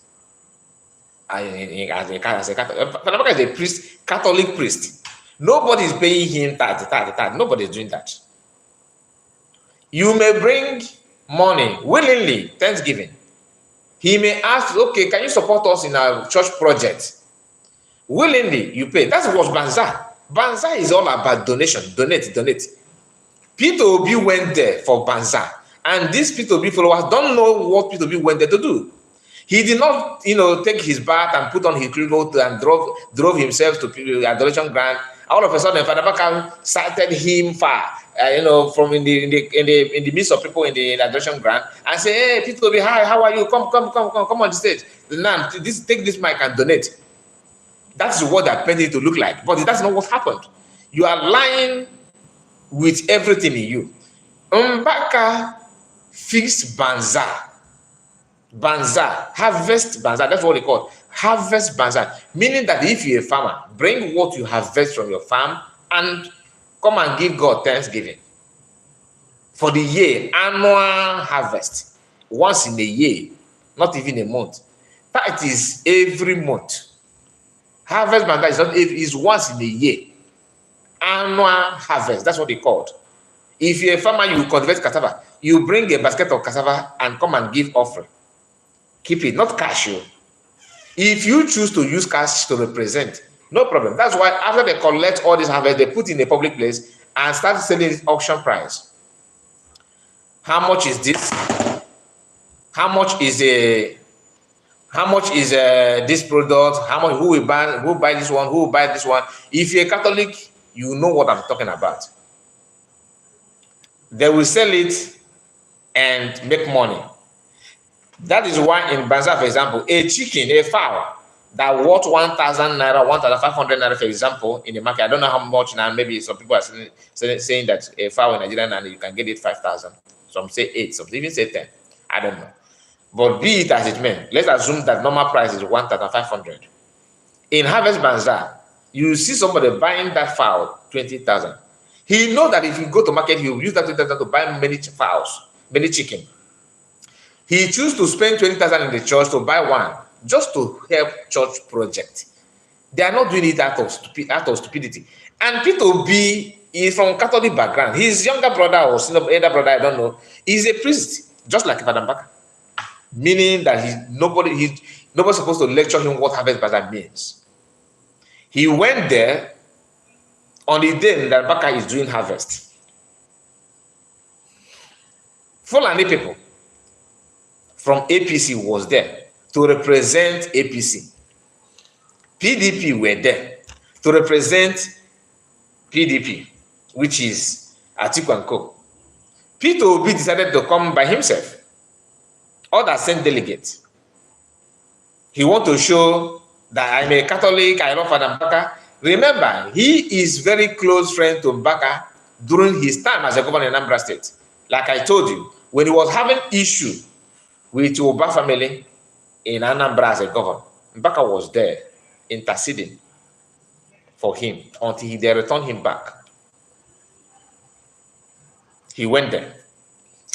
As a priest, Catholic priest, nobody is paying him tithe. Nobody is doing that. You may bring money willingly, Thanksgiving. He may ask, okay, can you support us in our church project? Willingly, you pay. That's what banza. Banza is all about donation. Donate. Peter Obi went there for banza. And these Peter Obi followers don't know what Peter Obi went there to do. He did not, take his bath and put on his clothes and drove himself to the adoration ground. All of a sudden, Father Mbaka cited him far, from in the midst of people in the adoration ground, and say, "Hey, Peter Obi, hi, how are you? Come on the stage. Now, take this mic and donate." That's what that painted to look like, but that's not what happened. You are lying with everything in you. Mbaka fixed banza, harvest banza. That's what they call it. Harvest banza, meaning that if you're a farmer, bring what you harvest from your farm and come and give God thanksgiving for the year. Annual harvest, once in a year, not even a month. That is every month. Harvest banza is once in a year. Annual harvest, that's what they called. If you're a farmer, you cultivate cassava, you bring a basket of cassava and come and give offering. Keep it, not cash. If you choose to use cash to represent, no problem. That's why after they collect all this harvest, they put in a public place and start selling it auction price. How much is this? How much is this product? How much? Who will buy this one? Who will buy this one? If you're a Catholic, you know what I'm talking about. They will sell it and make money. That is why in Banza, for example, a fowl that worth 1,000 naira, 1,500 naira, for example, in the market. I don't know how much now. Maybe some people are saying that a fowl in Nigeria and you can get it 5,000. Some say 8, some even say 10. I don't know. But be it as it may, let's assume that normal price is 1,500. In Harvest Banza, you see somebody buying that fowl 20,000. He knows that if you go to market, he will use that 20,000 to buy many fowls, many chicken. He chooses to spend 20,000 in the church to buy one, just to help church project. They are not doing it out of stupidity. And Peter Obi is from Catholic background. His younger brother or elder brother, I don't know, is a priest, just like Father Mbaka. Meaning that nobody's supposed to lecture him what harvest banza means. He went there on the day that Mbaka is doing harvest. Fulani people from APC was there to represent APC. PDP were there to represent PDP, which is Atiku and Co. Peter Obi decided to come by himself. Others sent delegates. He wants to show that I'm a Catholic, I love Father Mbaka. Remember, he is very close friend to Mbaka during his time as a governor in Anambra State. Like I told you, when he was having issue with Oba family in Anambra as a governor, Mbaka was there interceding for him until they returned him back. He went there.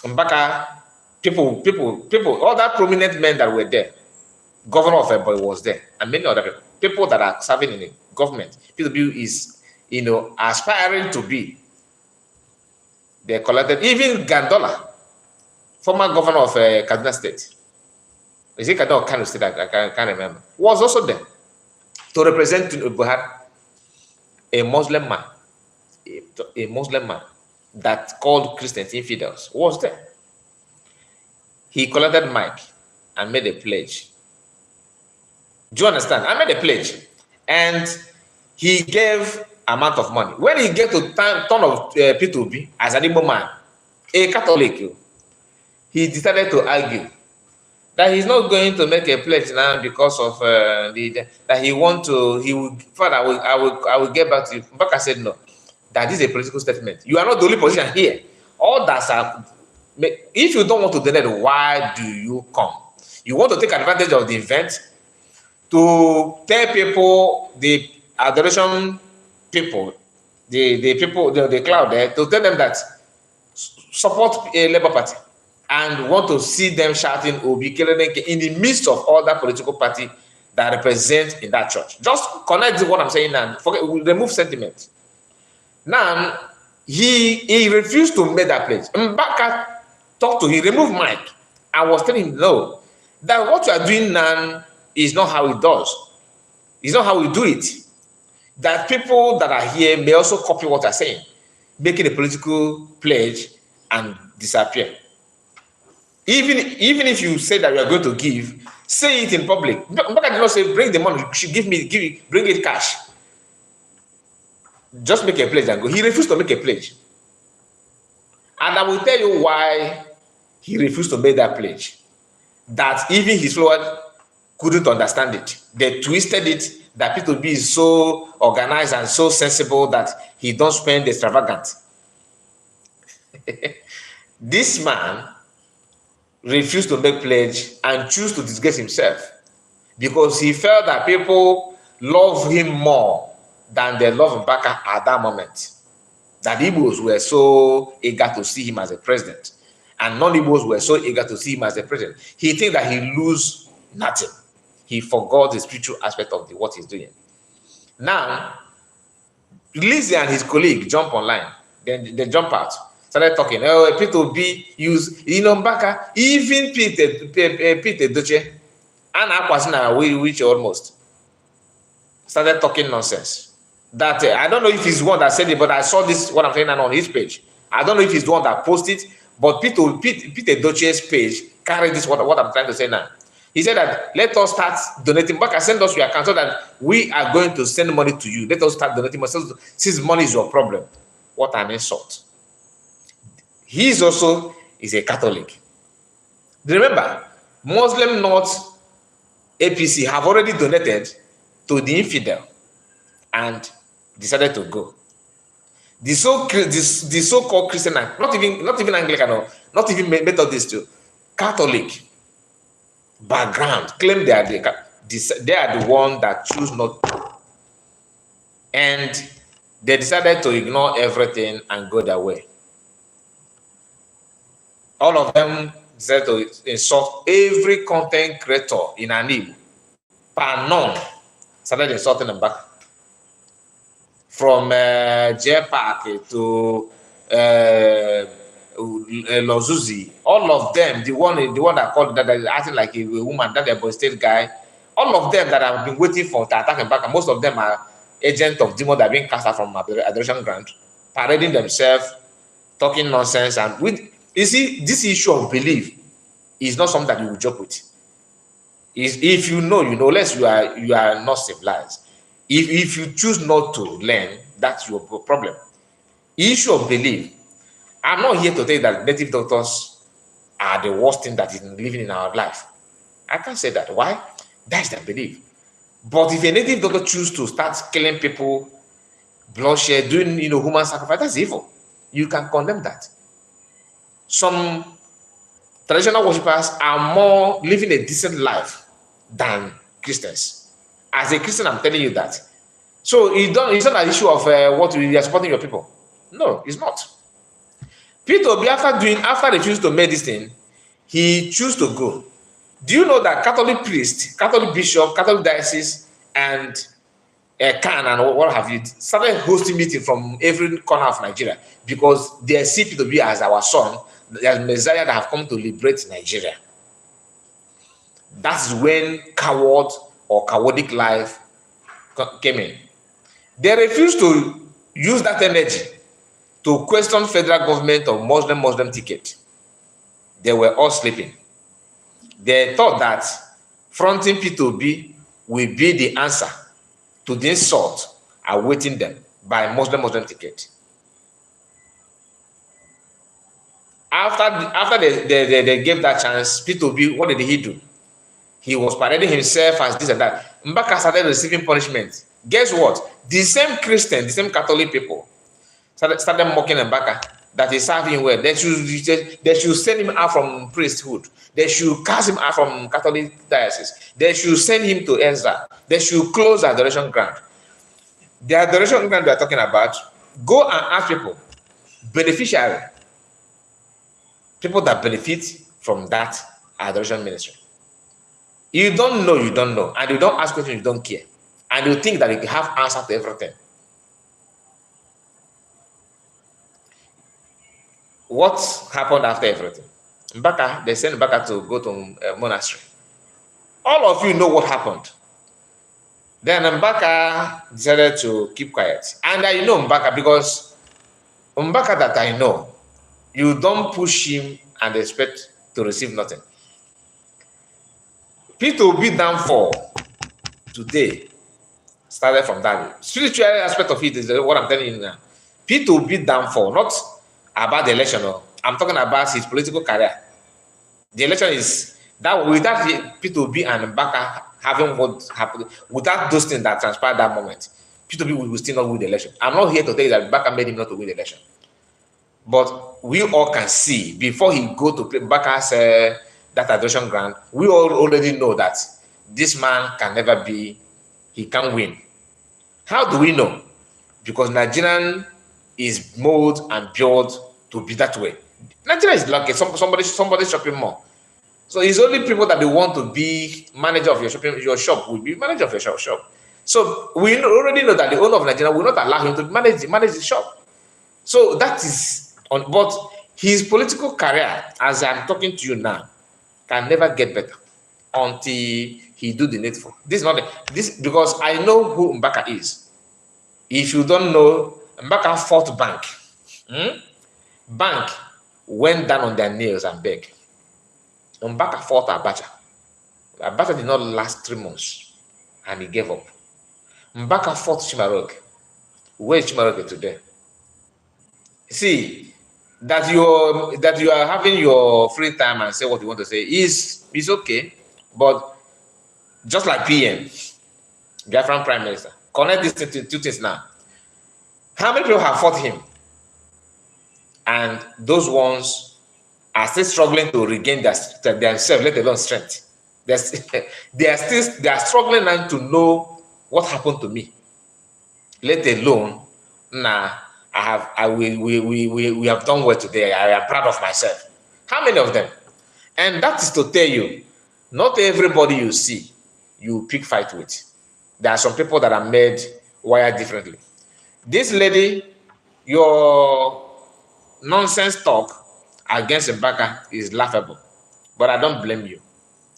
Mbaka, people, other prominent men that were there, governor of Ebonyi was there, and many other people that are serving in the government. PW is, aspiring to be. They collected, even Gandola, former governor of Kaduna State. Is it Kaduna or Kano State? I can't remember. Was also there to represent Buhari, a Muslim man, a Muslim man that called Christians infidels was there. He collected mic and made a pledge. Do you understand? I made a pledge, and he gave amount of money. When he get to turn of P2B as an Igbo man, a Catholic, he decided to argue that he's not going to make a pledge now because of that he want to. He will, Father, I will get back to you. Mbaka said no. That is a political statement. You are not the only position here. All that are. If you don't want to donate, why do you come? You want to take advantage of the event to tell people, the adoration people, the crowd there, to tell them that support a Labour Party and want to see them shouting Obi Kellenke in the midst of other political party that represent in that church. Just connect what I'm saying and forget, remove sentiment. Now, he refused to make that pledge. Mbaka talked to him, removed mic, and was telling him, no, that what you are doing now is not how it does. It's not how we do it. That people that are here may also copy what I'm saying, making a political pledge and disappear. Even if you say that you are going to give, say it in public. Mbaka did not say, bring the money, bring it cash. Just make a pledge and go. He refused to make a pledge. And I will tell you why he refused to make that pledge. That even his followers couldn't understand it. They twisted it that P2B is so organized and so sensible that he don't spend extravagant. This man refused to make pledge and choose to disgrace himself because he felt that people love him more than they love Mbaka at that moment. That Igbos were so eager to see him as a president, and non-Igbos were so eager to see him as a president. He thinks that he lose nothing. He forgot the spiritual aspect of what he's doing. Now, Lizzy and his colleague jump online. Then they jump out, started talking. Oh, P2B use, Mbaka, even Peter Doche, and Akwasina, which almost started talking nonsense. That I don't know if he's the one that said it, but I saw this, what I'm saying on his page. I don't know if he's the one that posted it, but Peter Doche's page carried this, what I'm trying to say now. He said that let us start donating. Mbaka, send us your account so that we are going to send money to you. Let us start donating since money is your problem. What an insult. He is also a Catholic. Remember, Muslim North APC have already donated to the infidel and decided to go. The so-called Christian, not even Anglican or not even Methodist, Catholic background, claim they are the one that choose not to. And they decided to ignore everything and go their way. All of them decided to insult every content creator in an Igbo. Per none, started insulting them back. From J Park to Lozuzi, all of them, the one that called that is acting like a woman, that the state guy, all of them that have been waiting for to attack Mbaka, most of them are agents of demon that are being cast out from adoration ground, parading themselves, talking nonsense, and you see, this issue of belief is not something that you will joke with. If you know, unless you are not civilized. If you choose not to learn, that's your problem. Issue of belief. I'm not here to tell you that native doctors are the worst thing that is living in our life. I can't say that. Why? That's their belief. But if a native doctor chooses to start killing people, bloodshed, doing human sacrifice, that's evil. You can condemn that. some traditional worshippers are more living a decent life than Christians. As a Christian, I'm telling you that. So it's not an issue of what you are supporting your people. No, it's not. Peter Obi, after they choose to make this thing, he choose to go. Do you know that Catholic priest, Catholic bishop, Catholic diocese, and Khan and what have you started hosting meetings from every corner of Nigeria because they see Peter Obi as our son, as Messiah that have come to liberate Nigeria. That's when coward or cowardic life came in. They refused to use that energy to question federal government or Muslim ticket. They were all sleeping. They thought that fronting P2B will be the answer to the insult awaiting them by Muslim ticket. After they gave that chance, P2B, what did he do? He was parading himself as this and that. Mbaka started receiving punishment. Guess what? The same Christian, the same Catholic people started mocking Mbaka that he served him well. They should send him out from priesthood. They should cast him out from Catholic diocese. They should send him to Ezra. They should close the adoration ground. The adoration ground we are talking about, go and ask people, beneficiary, people that benefit from that adoration ministry. You don't know, and you don't ask questions, you don't care. And you think that you have answer to everything. What happened after everything? Mbaka, they sent Mbaka to go to a monastery. All of you know what happened. Then Mbaka decided to keep quiet. And I know Mbaka because Mbaka that I know, you don't push him and expect to receive nothing. P2B downfall today started from that. Spiritual aspect of it is what I'm telling you now. P2B downfall, not about the election. I'm talking about his political career. The election is that without P2B and Mbaka having what happened, without those things that transpired that moment, P2B will still not win the election. I'm not here to tell you that Mbaka made him not to win the election. But we all can see before he go to Mbaka's that adoration ground, we all already know that this man can never be, he can't win. How do we know? Because Nigerian is molded and built to be that way. Nigeria is lucky. Somebody shopping mall. So it's only people that they want to be manager of your shop will be manager of your shop. So we already know that the owner of Nigeria will not allow him to manage the shop. So that is on. But his political career, as I'm talking to you now, can never get better until he do the needful. This is not this because I know who Mbaka is. If you don't know, Mbaka fought bank. Bank went down on their knees and begged. Mbaka fought Abacha. Abacha did not last 3 months and he gave up. Mbaka fought Chimaroke. Where is Chimaroke today? See, that you are having your free time and say what you want to say is okay, but just like PM, Biafran Prime Minister, connect these two things now. How many people have fought him? And those ones are still struggling to regain themselves, let alone strength. They are struggling now to know what happened to me. Let alone now. We have done well today. I am proud of myself. How many of them? And that is to tell you, not everybody you see, you pick fight with. There are some people that are made wired differently. This lady, your nonsense talk against Mbaka is laughable, but I don't blame you.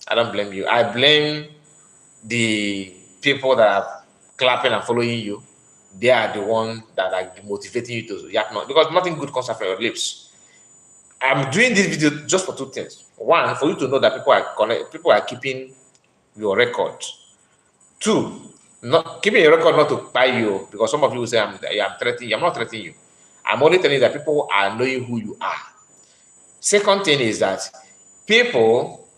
I don't blame you. I blame the people that are clapping and following you. They are the ones that are motivating you to yak not, because nothing good comes out from your lips. I'm doing this video just for 2 things. One, for you to know that people are keeping your record. 2, not keeping your record not to buy you, because some of you will say I'm threatening you. I'm not threatening you. I'm only telling you that people are knowing who you are. Second thing is that people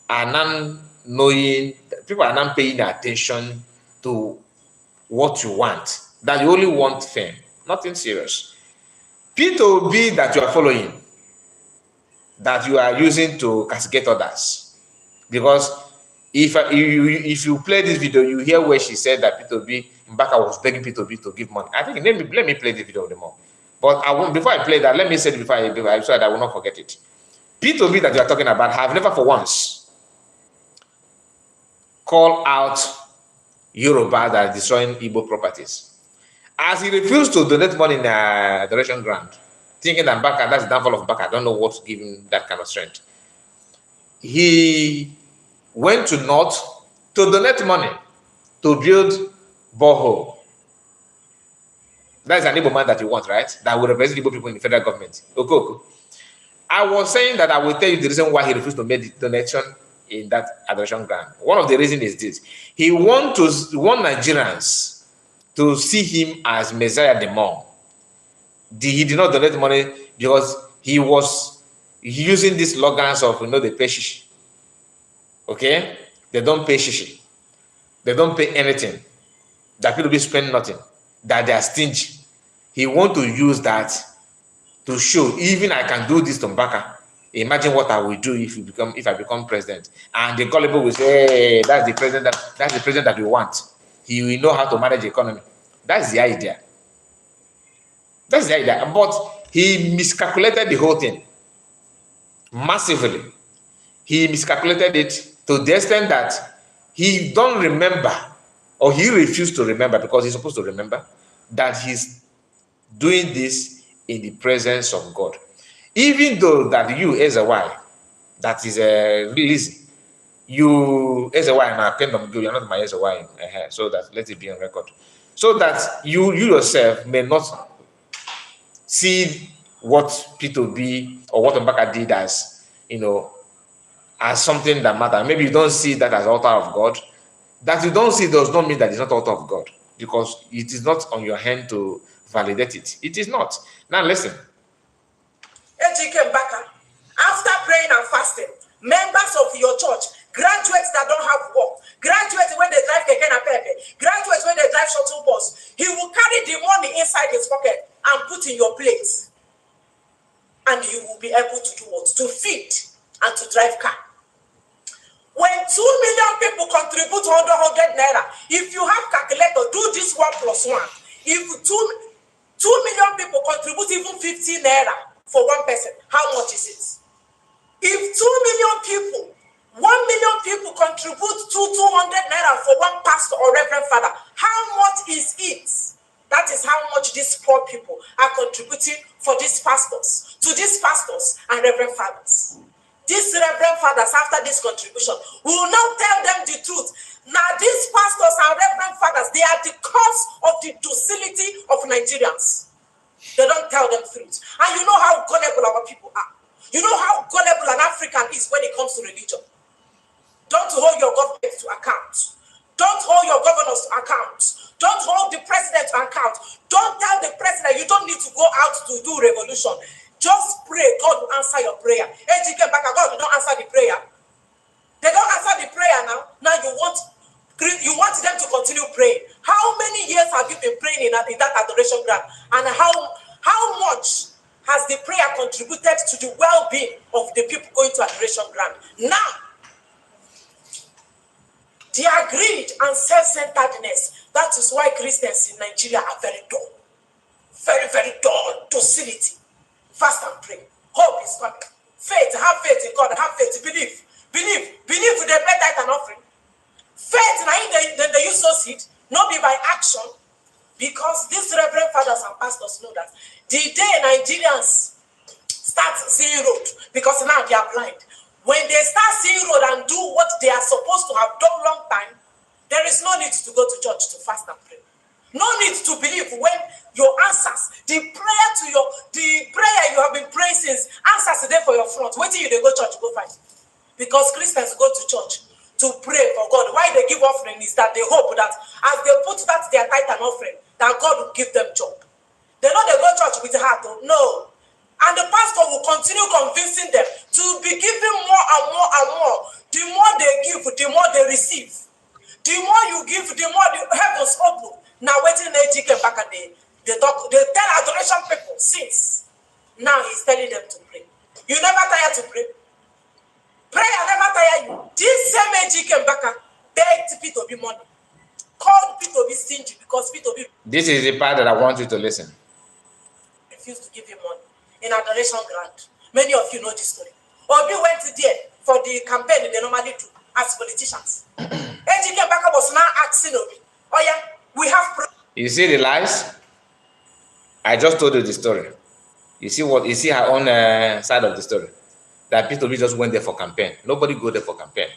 are not paying attention to what you want, that you only want fame, nothing serious. P2B that you are following, that you are using to castigate others. Because if you play this video, you hear where she said that P2B, Mbaka was begging P2B to give money. I think let me play the video of the more. But I won't, before I play that, let me say it before so that I will not forget it. P2B that you are talking about have never for once called out Yoruba that are destroying Igbo properties. As he refused to donate money in a adoration grant, thinking that Mbaka, that's the downfall of Mbaka, I don't know what's giving that kind of strength. He went to North to donate money to build borehole. That is an Igbo man that you want, right? That will represent Igbo people in the federal government. Okay. I was saying that I will tell you the reason why he refused to make the donation in that adoration grant. One of the reasons is this. He want Nigerians to see him as Messiah the more. He did not donate money because he was using these slogans of, they pay shishi. Okay? They don't pay shishi. They don't pay anything. That people be spend nothing. That they are stingy. He want to use that to show, even I can do this to Mbaka. Imagine what I will do if I become president. And the gullible will say, hey, that's the president that we want. He will know how to manage the economy. That's the idea. That's the idea. But he miscalculated the whole thing massively. He miscalculated it to the extent that he don't remember, or he refused to remember, because he's supposed to remember that he's doing this in the presence of God. Even though that you, as a wife, that is Lizzy, you, as a wife, now kingdom go, you're not my as a wife, so that let it be on record. So that you yourself may not see what P2B or what Mbaka did as, as something that matters. Maybe you don't see that as altar of God. That you don't see does not mean that it's not altar of God, because it is not on your hand to validate it. It is not. Now listen. Mbaka, after praying and fasting, members of your church, graduates that don't have work, graduates when they drive Kekena Pepe, graduates when they drive shuttle bus, he will carry the money inside his pocket and put in your plate. And you will be able to do what? To feed and to drive car. When 2 million people contribute 100 naira, if you have calculator, do this 1 plus 1. If 2 million people contribute even 50 naira for one person, how much is it? If 2 million people, 1 million people contribute 200 naira for one pastor or reverend father, how much is it? That is how much these poor people are contributing for these pastors, to these pastors and reverend fathers. These reverend fathers, after this contribution, will now tell them the truth. Now, these pastors and reverend fathers, they are the cause of the docility of Nigerians. They don't tell them truth. And you know how gullible our people are. You know how gullible an African is when it comes to religion. Don't hold your government to account. Don't hold your governors to account. Don't hold the president to account. Don't tell the president you don't need to go out to do revolution. Just pray. God will answer your prayer. God will not answer the prayer. They don't answer the prayer now. Now you want them to continue praying. How many years have you been praying in that adoration ground? And how much has the prayer contributed to the well-being of the people going to adoration ground? Now, their greed and self-centeredness, that is why Christians in Nigeria are very dull. Very, very dull. Docility. Fast and pray. Hope is coming. Faith. Have faith in God. Have faith. Believe. Believe with the pay tithe and offering. Faith, they use so seed, not be by action, because these reverend fathers and pastors know that the day Nigerians start seeing road, because now they are blind, when they start seeing road and do what they are supposed to have done long time, there is no need to go to church to fast and pray. No need to believe when your answers, the prayer you have been praying since, answers today for your front. Wait till you go church, go fight. Because Christians go to church to pray for God. Why they give offering is that they hope that as they put that their tithe and offering, that God will give them job. They know they go to church with heart, no. And the pastor will continue convincing them to be giving more and more and more. The more they give, the more they receive. The more you give, the more the heavens open. Now waiting AGK back and they tell adoration people since. Now he's telling them to pray. You never tire to pray. Prayer never tire you. This same Mbaka begged P2B money, called P2B stingy because P2B. This is the part that I want you to listen. Refused to give him money in adoration grant. Many of you know this story. Obi went there for the campaign they normally do as politicians. Mbaka was now asking Obi, oh yeah, we have. You see the lies? I just told you the story. You see what? You see her own side of the story. That P2B just went there for campaign. Nobody go there for campaign.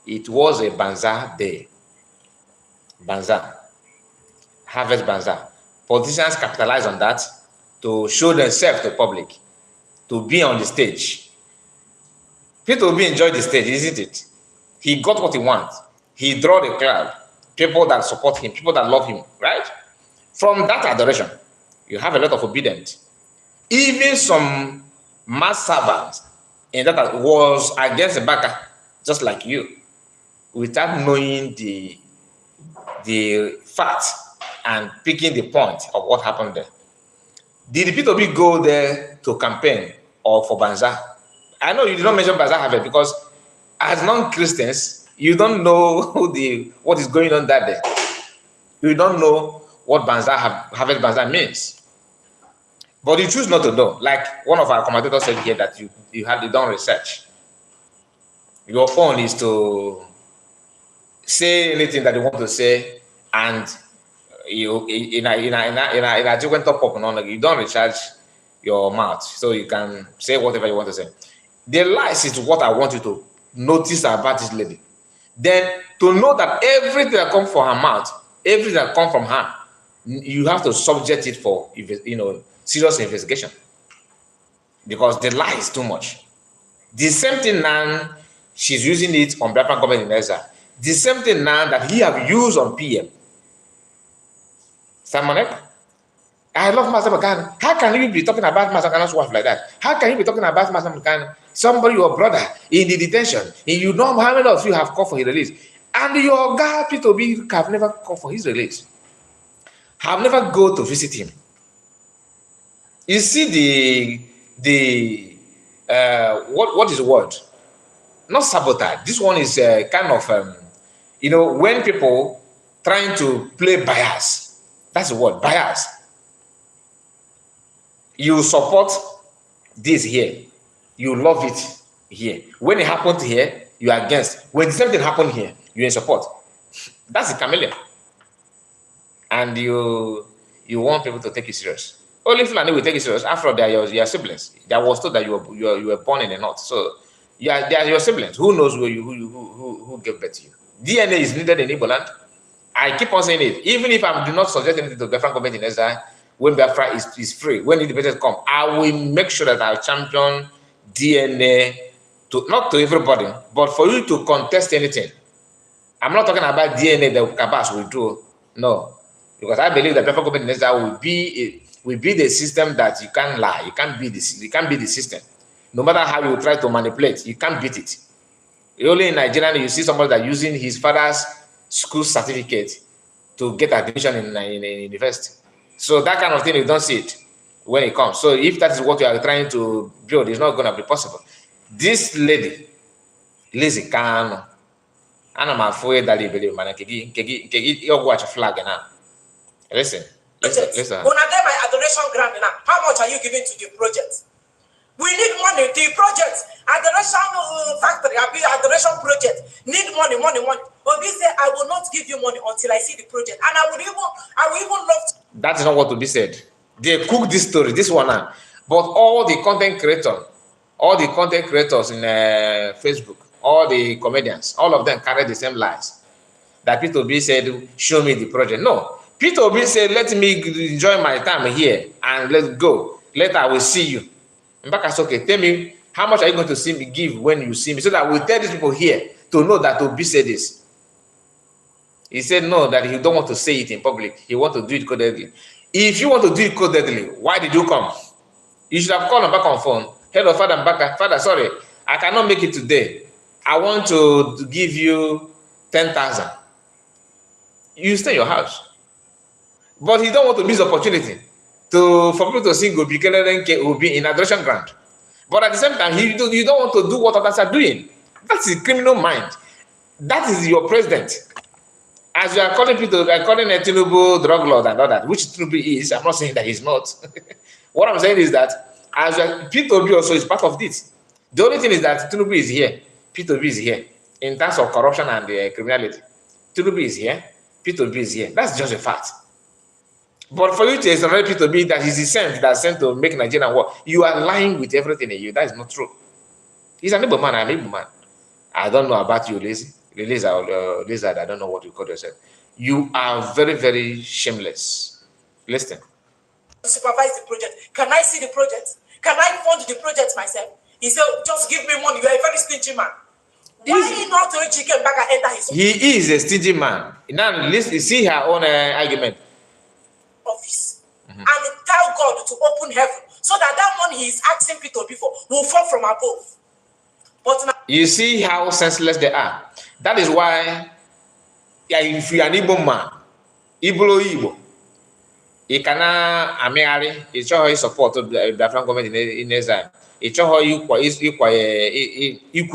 It was a banza day. Banza. Harvest banza. Politicians capitalize on that to show themselves to the public, to be on the stage. P2B enjoyed the stage, isn't it? He got what he wants. He drew the crowd, people that support him, people that love him, right? From that adoration, you have a lot of obedience. Even some mass servants in that was against Mbaka, just like you, without knowing the fact and picking the point of what happened there. Did the P2B go there to campaign or for Banza? I know you did not mention Banza Harvest because as non-Christians, you don't know what is going on that day. You don't know what Banza Harvest Banza means. But you choose not to know. Like one of our commentators said here that you done research. Your own is to say anything that you want to say, and you in a different top up, you don't recharge your mouth, so you can say whatever you want to say. The lies is what I want you to notice about this lady. Then to know that everything that comes from her mouth, everything that comes from her, you have to subject it for serious investigation, because the lie is too much. The same thing now, she's using it on Biafran government in Exile. The same thing now that he have used on PM. Simon, I love Master Mbaka. How can you be talking about Master Mbaka's wife like that? How can you be talking about Master Mbaka, somebody, your brother, in the detention, and you know how many of you have called for his release, and your guy P2B have never called for his release, have never go to visit him. You see what is the word? Not sabotage. This one is kind of when people trying to play bias. That's the word, bias. You support this here, you love it here. When it happened here, you are against. When the same thing happened here, you're in support. That's the chameleon. And you want people to take you serious. Only Fulani will take you serious. After they are your siblings. That was told that you were born in the north. So they are your siblings. Who knows who gave birth to you? DNA is needed in Igbo land. I keep on saying it. Even if I do not suggest anything to Biafran government in Exile, when Biafra is free, when independence come, I will make sure that I champion DNA not to everybody, but for you to contest anything. I'm not talking about DNA that Kabas will do. No, because I believe that Biafran government in Exile will be the system that you can't lie. You can't beat this. You can't beat the system. No matter how you try to manipulate, you can't beat it. Only in Nigeria, you see somebody that using his father's school certificate to get admission in university. So that kind of thing, you don't see it when it comes. So if that is what you are trying to build, it's not going to be possible. This lady, Lizzy, can I'm afraid that you believe, man. You watch a flag now. Listen. When I get my adoration grant now, how much are you giving to the project? We need money. The project, adoration factory, adoration project, need money. Obi said, I will not give you money until I see the project. And I will even love to. That is not what to be said. They cook this story, this one now. But all the content creators in Facebook, all the comedians, all of them carry the same lies. That P2B said, show me the project. No. P2B said, let me enjoy my time here and let's go. Later, I will see you. Mbaka said, okay, tell me, how much are you going to see me give when you see me? So that we'll tell these people here to know that Obi said this. He said no, that he don't want to say it in public. He want to do it codedly. If you want to do it codedly, why did you come? You should have called him back on phone. Hello, Father Mbaka. Father, sorry, I cannot make it today. I want to give you 10,000. You stay in your house. But he don't want to miss the opportunity for people to sing Obi in adoration grant. But at the same time, you don't want to do what others are doing. That's a criminal mind. That is your president. As you are calling people, calling a Tinubu drug lord and all that, which Tinubu is, I'm not saying that he's not. What I'm saying is that as P2B also is part of this. The only thing is that Tinubu is here, P2B is here. In terms of corruption and criminality, Tinubu is here, P2B is here. That's just a fact. But for you to exonerate P2B that he's sent to make Nigeria war, you are lying with everything in you. That is not true. He's an able man, I'm an able man. I don't know about you, Lizzy. Lizard, I don't know what you call yourself. You are very, very shameless. Listen. Supervise the project. Can I see the project? Can I fund the project myself? He said, just give me money. You are a very stingy man. Why not chicken back and enter his office? He is a stingy man. Now, listen, see her own argument. Office. And tell God to open heaven so that money he is asking people before will fall from above. But now, you see how senseless they are. That is why, if you are an Igbo man, Igbo, he cannot amegharị. He show his support to the Biafran government in exile. He show how ikwu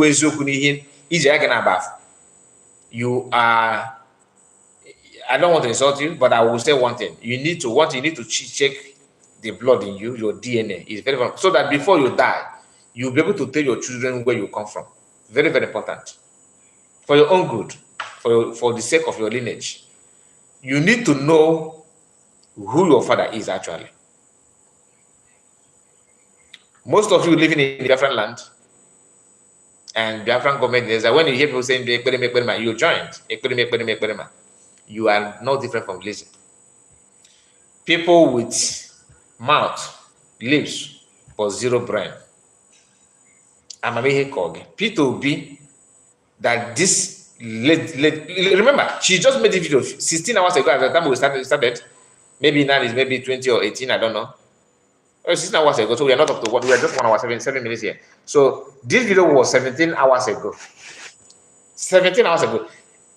eziokwu n'ihe iji aga na abaf. You are. I don't want to insult you, but I will say one thing. You need to check the blood in you, your DNA. Is very important, so that before you die, you'll be able to tell your children where you come from. Very, very important. For your own good, for the sake of your lineage. You need to know who your father is actually. Most of you living in Biafran land and Biafran government is that when you hear people saying you joined, you are no different from Lizzy. People with mouth, lips, but zero brain. I'm a P2B that this remember, she just made the video 16 hours ago at the time we started. Maybe now is maybe 20 or 18, I don't know. 16 hours ago, so we are not up to what we are just 1 hour, 7 minutes here. So this video was 17 hours ago. 17 hours ago.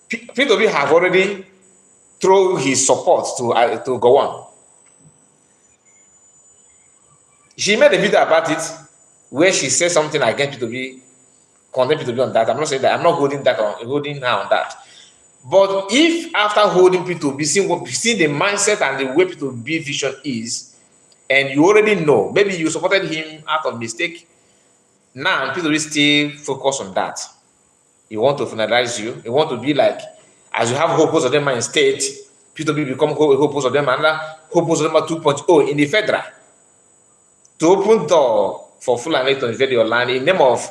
P2B have already thrown his support to go on. She made a video about it where she said something against P2B, condemn P2B on that. I'm not saying that. I'm not holding her on that. But if after holding P2B, seeing the mindset and the way P2B vision is, and you already know, maybe you supported him out of mistake, now P2B still focus on that. He want to finalize you. He want to be like, as you have hopes of them in state, P2B become hopes of them, another hopes of them 2.0 in the federal. To open door for Fulani to invade your land in name of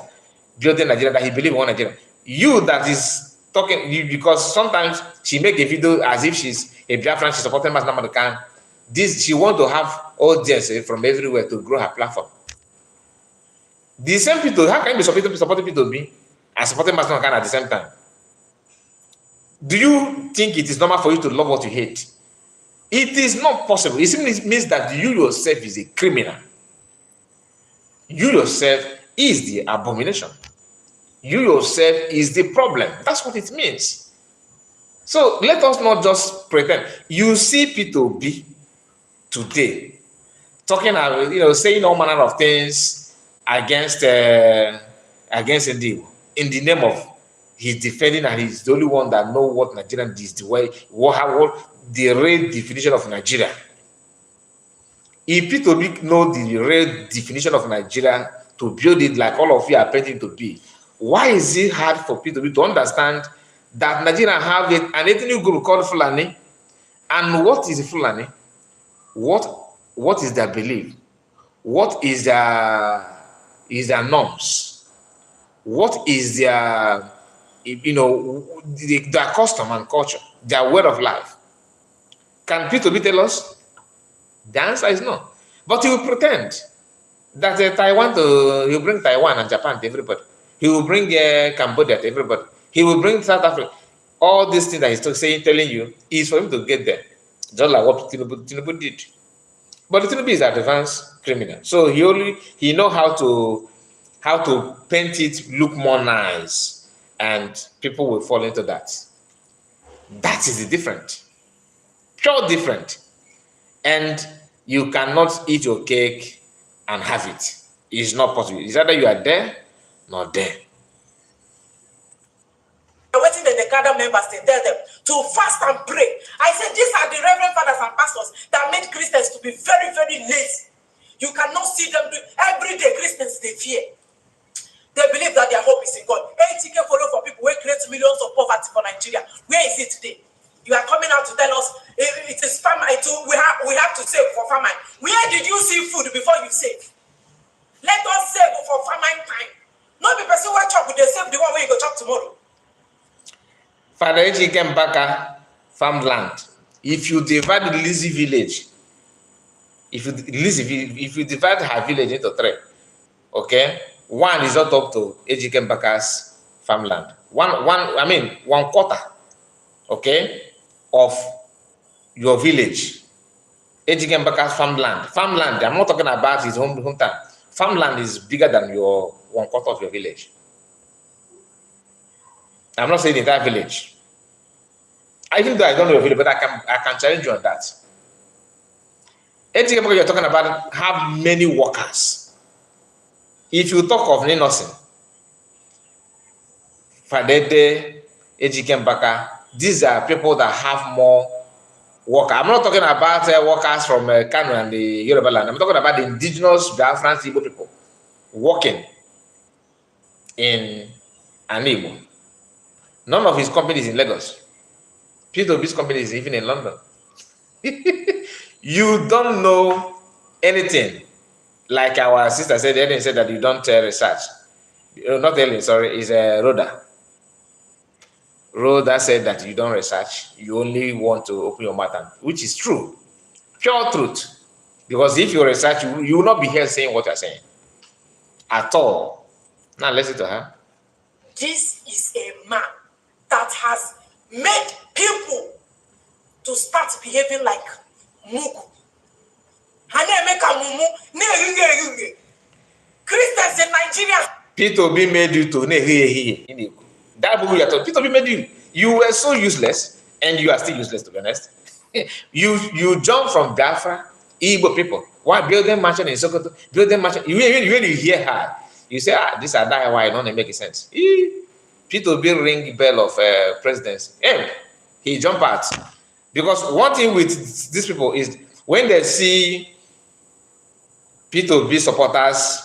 building Nigeria that he believes in Nigeria. You that is talking, because sometimes she make a video as if she's a Biafran, she's supporting Mass Namadokan. She want to have audience from everywhere to grow her platform. The same people, how can you be supporting P2B and supporting Mass Namadokan at the same time? Do you think it is normal for you to love what you hate? It is not possible. It simply means that you yourself is a criminal. You yourself is the abomination. You yourself is the problem. That's what it means. So let us not just pretend. You see P2B today talking about, saying all manner of things against Ndigo in the name of he's defending and he's the only one that know what Nigerian is, the way what the real definition of Nigeria. If P2B know the real definition of Nigeria to build it like all of you are painting to be, why is it hard for P2B to understand that Nigeria have an ethnic group called Fulani? And what is Fulani? What is their belief? What is their norms? What is their their custom and culture, their way of life? Can P2B tell us? The answer is no. But he will pretend that he'll bring Taiwan and Japan to everybody. He will bring Cambodia to everybody. He will bring South Africa. All these things that he's telling you is for him to get there. Just like what Tinubu did. But Tinubu is an advanced criminal. So he know how to paint it look more nice. And people will fall into that. That is the different. Pure different. And you cannot eat your cake and have it. It's not possible. It's either you are there, not there. Waiting in the gather members to tell them to fast and pray. I said these are the reverend fathers and pastors that made Christians to be very, very lazy. You cannot see them do every day. Christians, they fear. They believe that their hope is in God. ATK follow for people who create millions of poverty for Nigeria. Where is it today? You are coming out to tell us it is famine. We have to save for famine. Where did you see food before you save? Let us save for famine time. Not the person who chop with the save the one where you go chop tomorrow. Father Mbaka farmland. If you divide the Lizzy village, if you divide her village into 3, okay, 1 is not up to Mbaka's farmland. One quarter, okay, of your village. Mbaka's farmland. Farmland, I'm not talking about his hometown. Farmland is bigger than your 1/4 of your village. I'm not saying the entire village. Even though I don't know your village, but I can challenge you on that. Mbaka you're talking about have many workers. If you talk of Ninosin, Fadede, Mbaka, these are people that have more workers. I'm not talking about workers from Kano and the Yoruba land. I'm talking about the indigenous Biafran Igbo people working in Igbo. None of his companies in Lagos. P2B's company is even in London. You don't know anything. Like our sister said, Ellen said that you don't research. Not Ellen, sorry, it's Rhoda. Rhoda said that you don't research. You only want to open your mouth, which is true. Pure truth. Because if you research, you will not be here saying what you're saying. At all. Now listen to her. This is a man that has made people to start behaving like Mugu. Christians in Nigeria. P2B made you to that book you talking. P2B made you. You were so useless, and you are still useless to be honest. you jump from Biafra, Igbo people. Why building mansion in Sokoto? Building mansion. When you hear her, you say, this are that why it don't make sense. P2B ring the bell of presidency. He jump out. Because one thing with these people is when they see P2B supporters,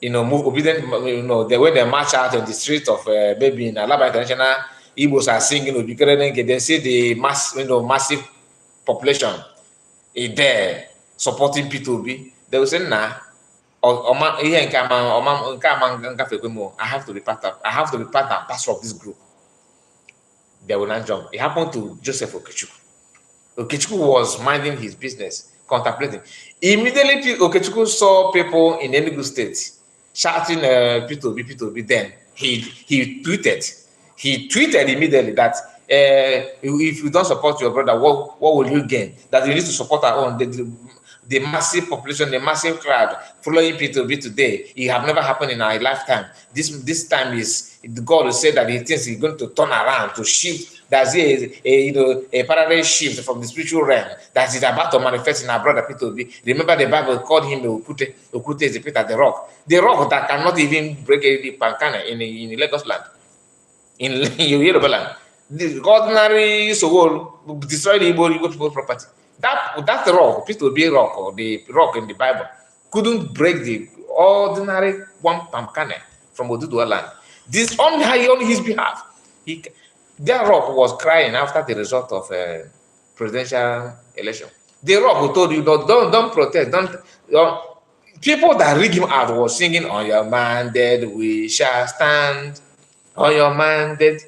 move obedient, when they march out in the street of maybe in Alaba International, Igbos are singing, they see the massive population is there supporting P2B. They will say, nah, I have to be part and parcel of this group. They will not jump. It happened to Joseph Okechukwu. Okechukwu was minding his business, contemplating. Immediately, Okechukwu saw people in Enugu State shouting P2B. Then he tweeted immediately that if you don't support your brother, what will you gain? That you need to support our own. The massive population, the massive crowd following P2B today, it have never happened in our lifetime. This time is God will say that he thinks he's going to turn around to shift. That's a parallel shift from the spiritual realm that is about to manifest in our brother P2B. Remember the Bible called him Okute is the pit at the rock that cannot even break a pankana in Lagos land, in Yoruba land. The ordinary soul destroyed the Igbo people property. That rock, P2B rock, or the rock in the Bible, couldn't break the ordinary one pankane from Oduduwa land. This on his behalf. That rock was crying after the result of presidential election. The rock who told you don't protest, people that rig him out was singing on your mandate we shall stand, on your mandate.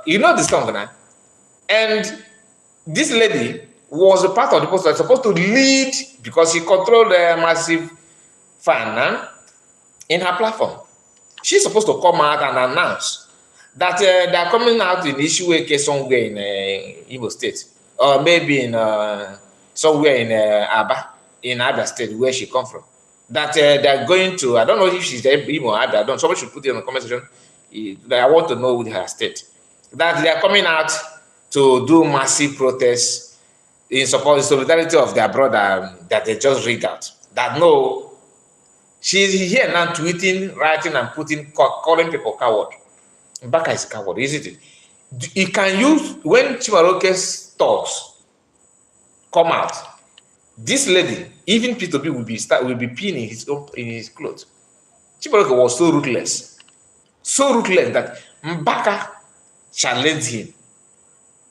You know the song now. And this lady was a part of the person supposed to lead because she controlled a massive fan in her platform. She's supposed to come out and announce that they are coming out in Ishiweke somewhere in Imo State, or maybe in somewhere in Aba, in Abia State, where she come from. That they are going to, I don't know if she's Imo or Abia, somebody should put it in the comment section. I want to know with her state. That they are coming out to do massive protests in support, in solidarity of their brother that they just read out. That no, She's here now tweeting, writing, and calling people coward. Mbaka is a coward, isn't it? You can use when Chimaroke's thoughts come out. This lady, even P2B will be peeing in his clothes. Chimaroke was so ruthless that Mbaka challenged him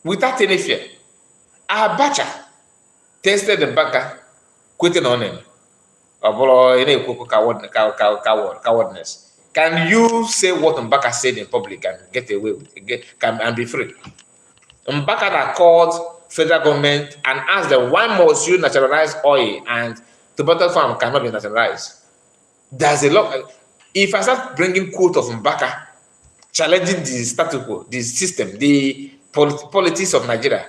without any fear. Abacha tested Mbaka, quitting on him. Cowardness. Can you say what Mbaka said in public and get away with it, and be free? Mbaka that called federal government and asked them, why must you nationalize oil and tobacco farm cannot be nationalized? There's a lot. If I start bringing quote of Mbaka challenging the status quo, the system, the politics of Nigeria,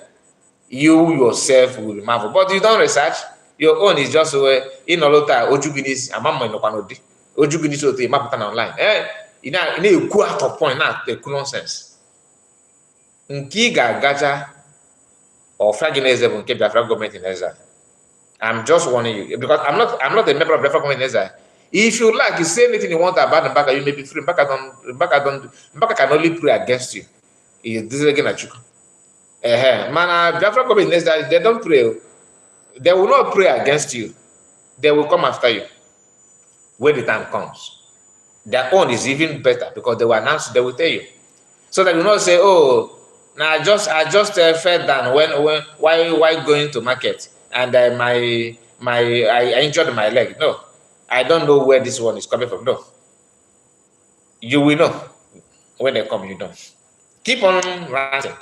you yourself will marvel. But you don't research. Your own is just in Olota, Ojuginis, Amama in Opanodi, Ojuginis or the Maputan online. You know, out of point now, the nonsense. Nkiga Gaja or Fraginese Biafran government in Exile. I'm just warning you because I'm not a member of Biafran government in Exile. If you like, you say anything you want about Mbaka, you may be free. Mbaka can only pray against you. This is again at you. Man, Biafran government in Exile, they don't pray. They will not pray against you. They will come after you when the time comes. Their own is even better because they will announce, they will tell you. So that you not say, oh, now I just fell down why going to market and I injured my leg. No, I don't know where this one is coming from. No, you will know when they come. You know. Keep on writing.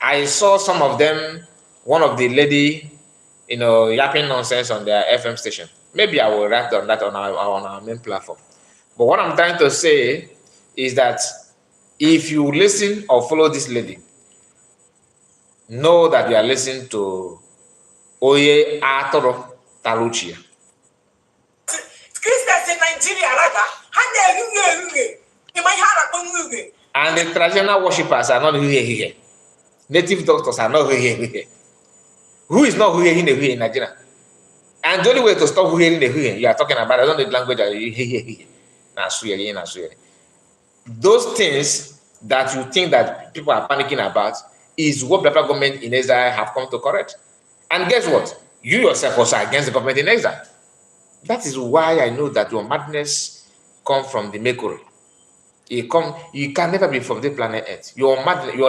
I saw some of them. One of the lady, yapping nonsense on their FM station. Maybe I will write on that on our main platform. But what I'm trying to say is that if you listen or follow this lady, know that you are listening to Oye Atoro Taruchia. Christians in Nigeria, and the traditional worshippers are not here. Native doctors are not here. Who is not here in Nigeria? And the only way to stop hearing the you are talking about, I don't know the language that you hear. Those things that you think that people are panicking about is what the government in Exile have come to correct. And guess what? You yourself also are against the government in Exile. That is why I know that your madness comes from the Mercury. You can never be from the planet Earth. Your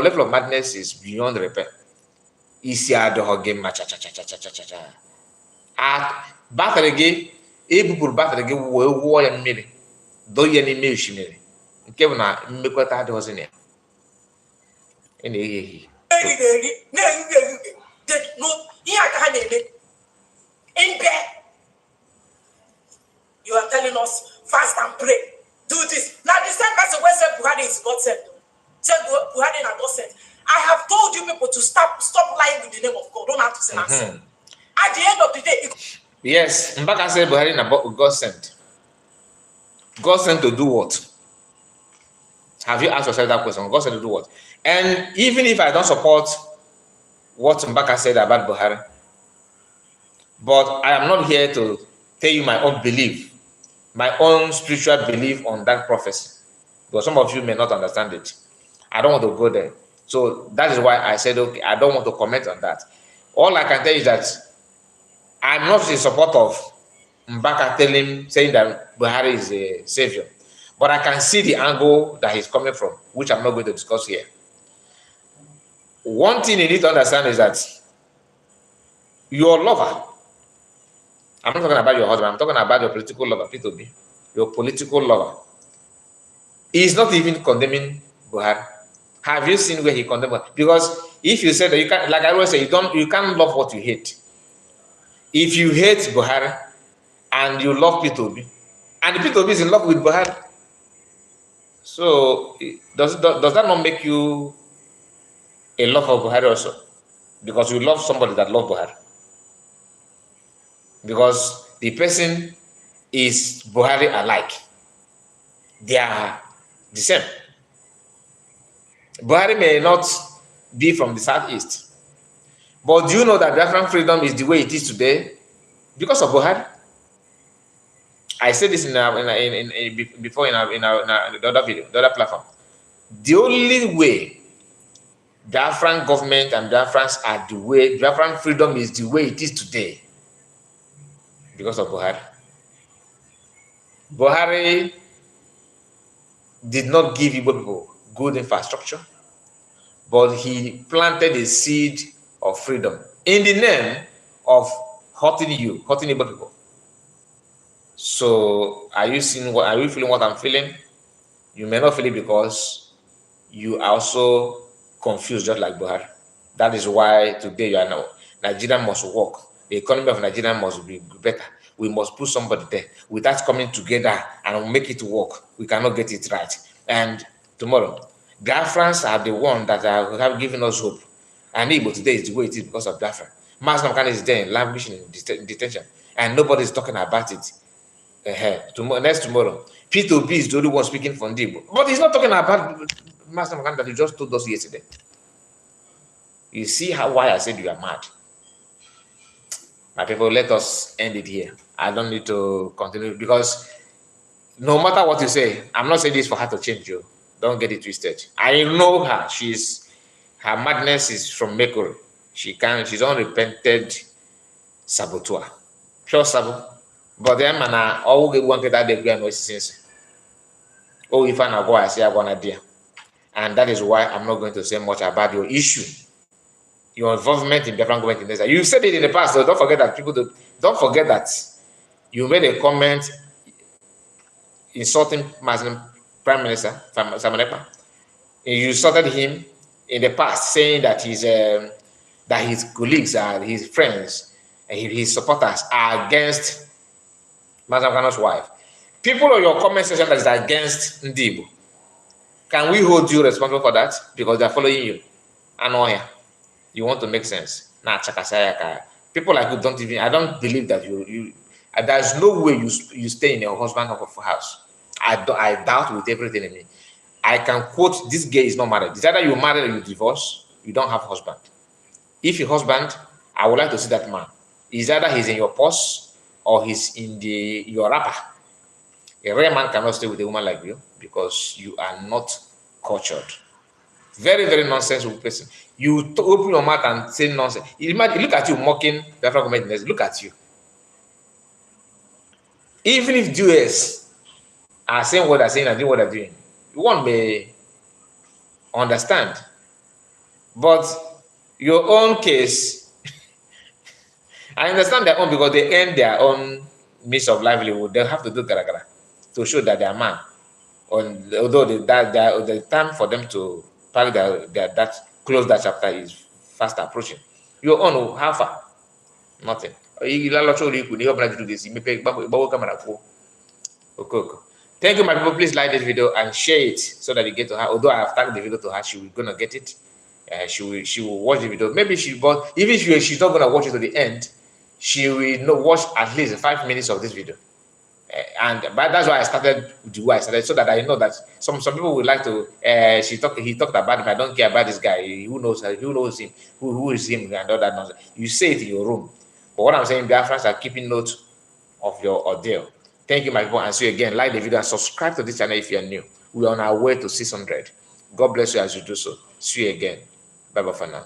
level of madness is beyond repair. Battery ebupụrụ batrị gị wee wụọ ya mmiri doo ya n'ime osimiri nke bụ na mmekọta adịghịzi na ya na-ehi you are telling us fast and pray, do this. Now the same person who said Buhari is God sent. Said Buhari is God sent. I have told you people to stop lying in the name of God. Don't have to say that. At the end of the day, yes, Mbaka said Buhari is God sent. God sent to do what? Have you asked yourself that question? God sent to do what? And even if I don't support what Mbaka said about Buhari, but I am not here to tell you my own belief, my own spiritual belief on that prophecy, because some of you may not understand it. I don't want to go there. So that is why I said, okay, I don't want to comment on that. All I can tell you is that I'm not in support of Mbaka saying that Buhari is a savior. But I can see the angle that he's coming from, which I'm not going to discuss here. One thing you need to understand is that your lover, I'm not talking about your husband, I'm talking about your political lover, P2B, your political lover, is not even condemning Buhari. Have you seen where he condemned Buhari? Because if you say that you can't, like I always say, you can't love what you hate. If you hate Buhari and you love P2B, and P2B is in love with Buhari, so does that not make you a lover of Buhari also? Because you love somebody that loves Buhari. Because the person is Buhari alike. They are the same. Buhari may not be from the southeast, but do you know that Biafran freedom is the way it is today because of Buhari? I said this before in the other video, the other platform. The only way Biafran government and Biafrans are the way, Biafran freedom is the way it is today, because of Buhari. Buhari did not give Igbo people good infrastructure, but he planted a seed of freedom in the name of hurting Igbo people. So are you feeling what I'm feeling? You may not feel it because you are also confused, just like Buhari. That is why today you are now. Nigeria must work. The economy of Nigeria must be better. We must put somebody there. Without coming together and make it work, we cannot get it right. And tomorrow, Biafrans are the one that have given us hope. And Igbo today is the way it is because of Biafran. Mass Mbaka is there in languishing in detention, and nobody is talking about it. Next tomorrow, P2B is the only one speaking for Igbo, but he's not talking about Mass Mbaka that you just told us yesterday. You see why I said you are mad. My people, let us end it here. I don't need to continue because no matter what you say, I'm not saying this for her to change you. Don't get it twisted. I know her. Her madness is from Mekuru. She's unrepented saboteur. Pure sabo. But then man, all we want that they go and sense. Oh, if I go, I say I want to. And that is why I'm not going to say much about your issue. Your involvement in Biafran government in this. You said it in the past, so don't forget that don't forget that you made a comment insulting Prime Minister Samarepa. You insulted him in the past, saying that his colleagues and his friends and his supporters are against Mazamkano's wife. People on your comment section that is against Ndibo, can we hold you responsible for that? Because they're following you. I know here. You want to make sense. Nah, people like you don't even. I don't believe that there's no way you stay in your husband's house. I doubt with everything in me. I can quote, this girl is not married. It's either you married or you divorce. You don't have husband. If your husband, I would like to see that man. It's either he's in your purse or he's in your wrapper. A rare man cannot stay with a woman like you because you are not cultured. Very, very nonsensical person. You open your mouth and say nonsense. Look at you mocking the African government. Look at you. Even if US are saying what they're saying and doing what they're doing, one may understand. But your own case, I understand their own because they earn their own means of livelihood. They have to do gara to show that they are man. Although the time for them to close that chapter is fast approaching. Your own, how far? Nothing. Thank you, my people. Please like this video and share it so that you get to her. Although I have tagged the video to her, she will gonna get it. She will watch the video. Maybe she's not gonna watch it to the end. She will watch at least 5 minutes of this video. But that's why I started the way I started, so that I know that some people would like to. He talked about him. I don't care about this guy. Who knows him? Who is him? And all that nonsense. You say it in your room. But what I'm saying, Biafrans are keeping note of your ordeal. Thank you, my people, and see you again. Like the video and subscribe to this channel if you are new. We are on our way to 600. God bless you as you do so. See you again. Bye bye for now.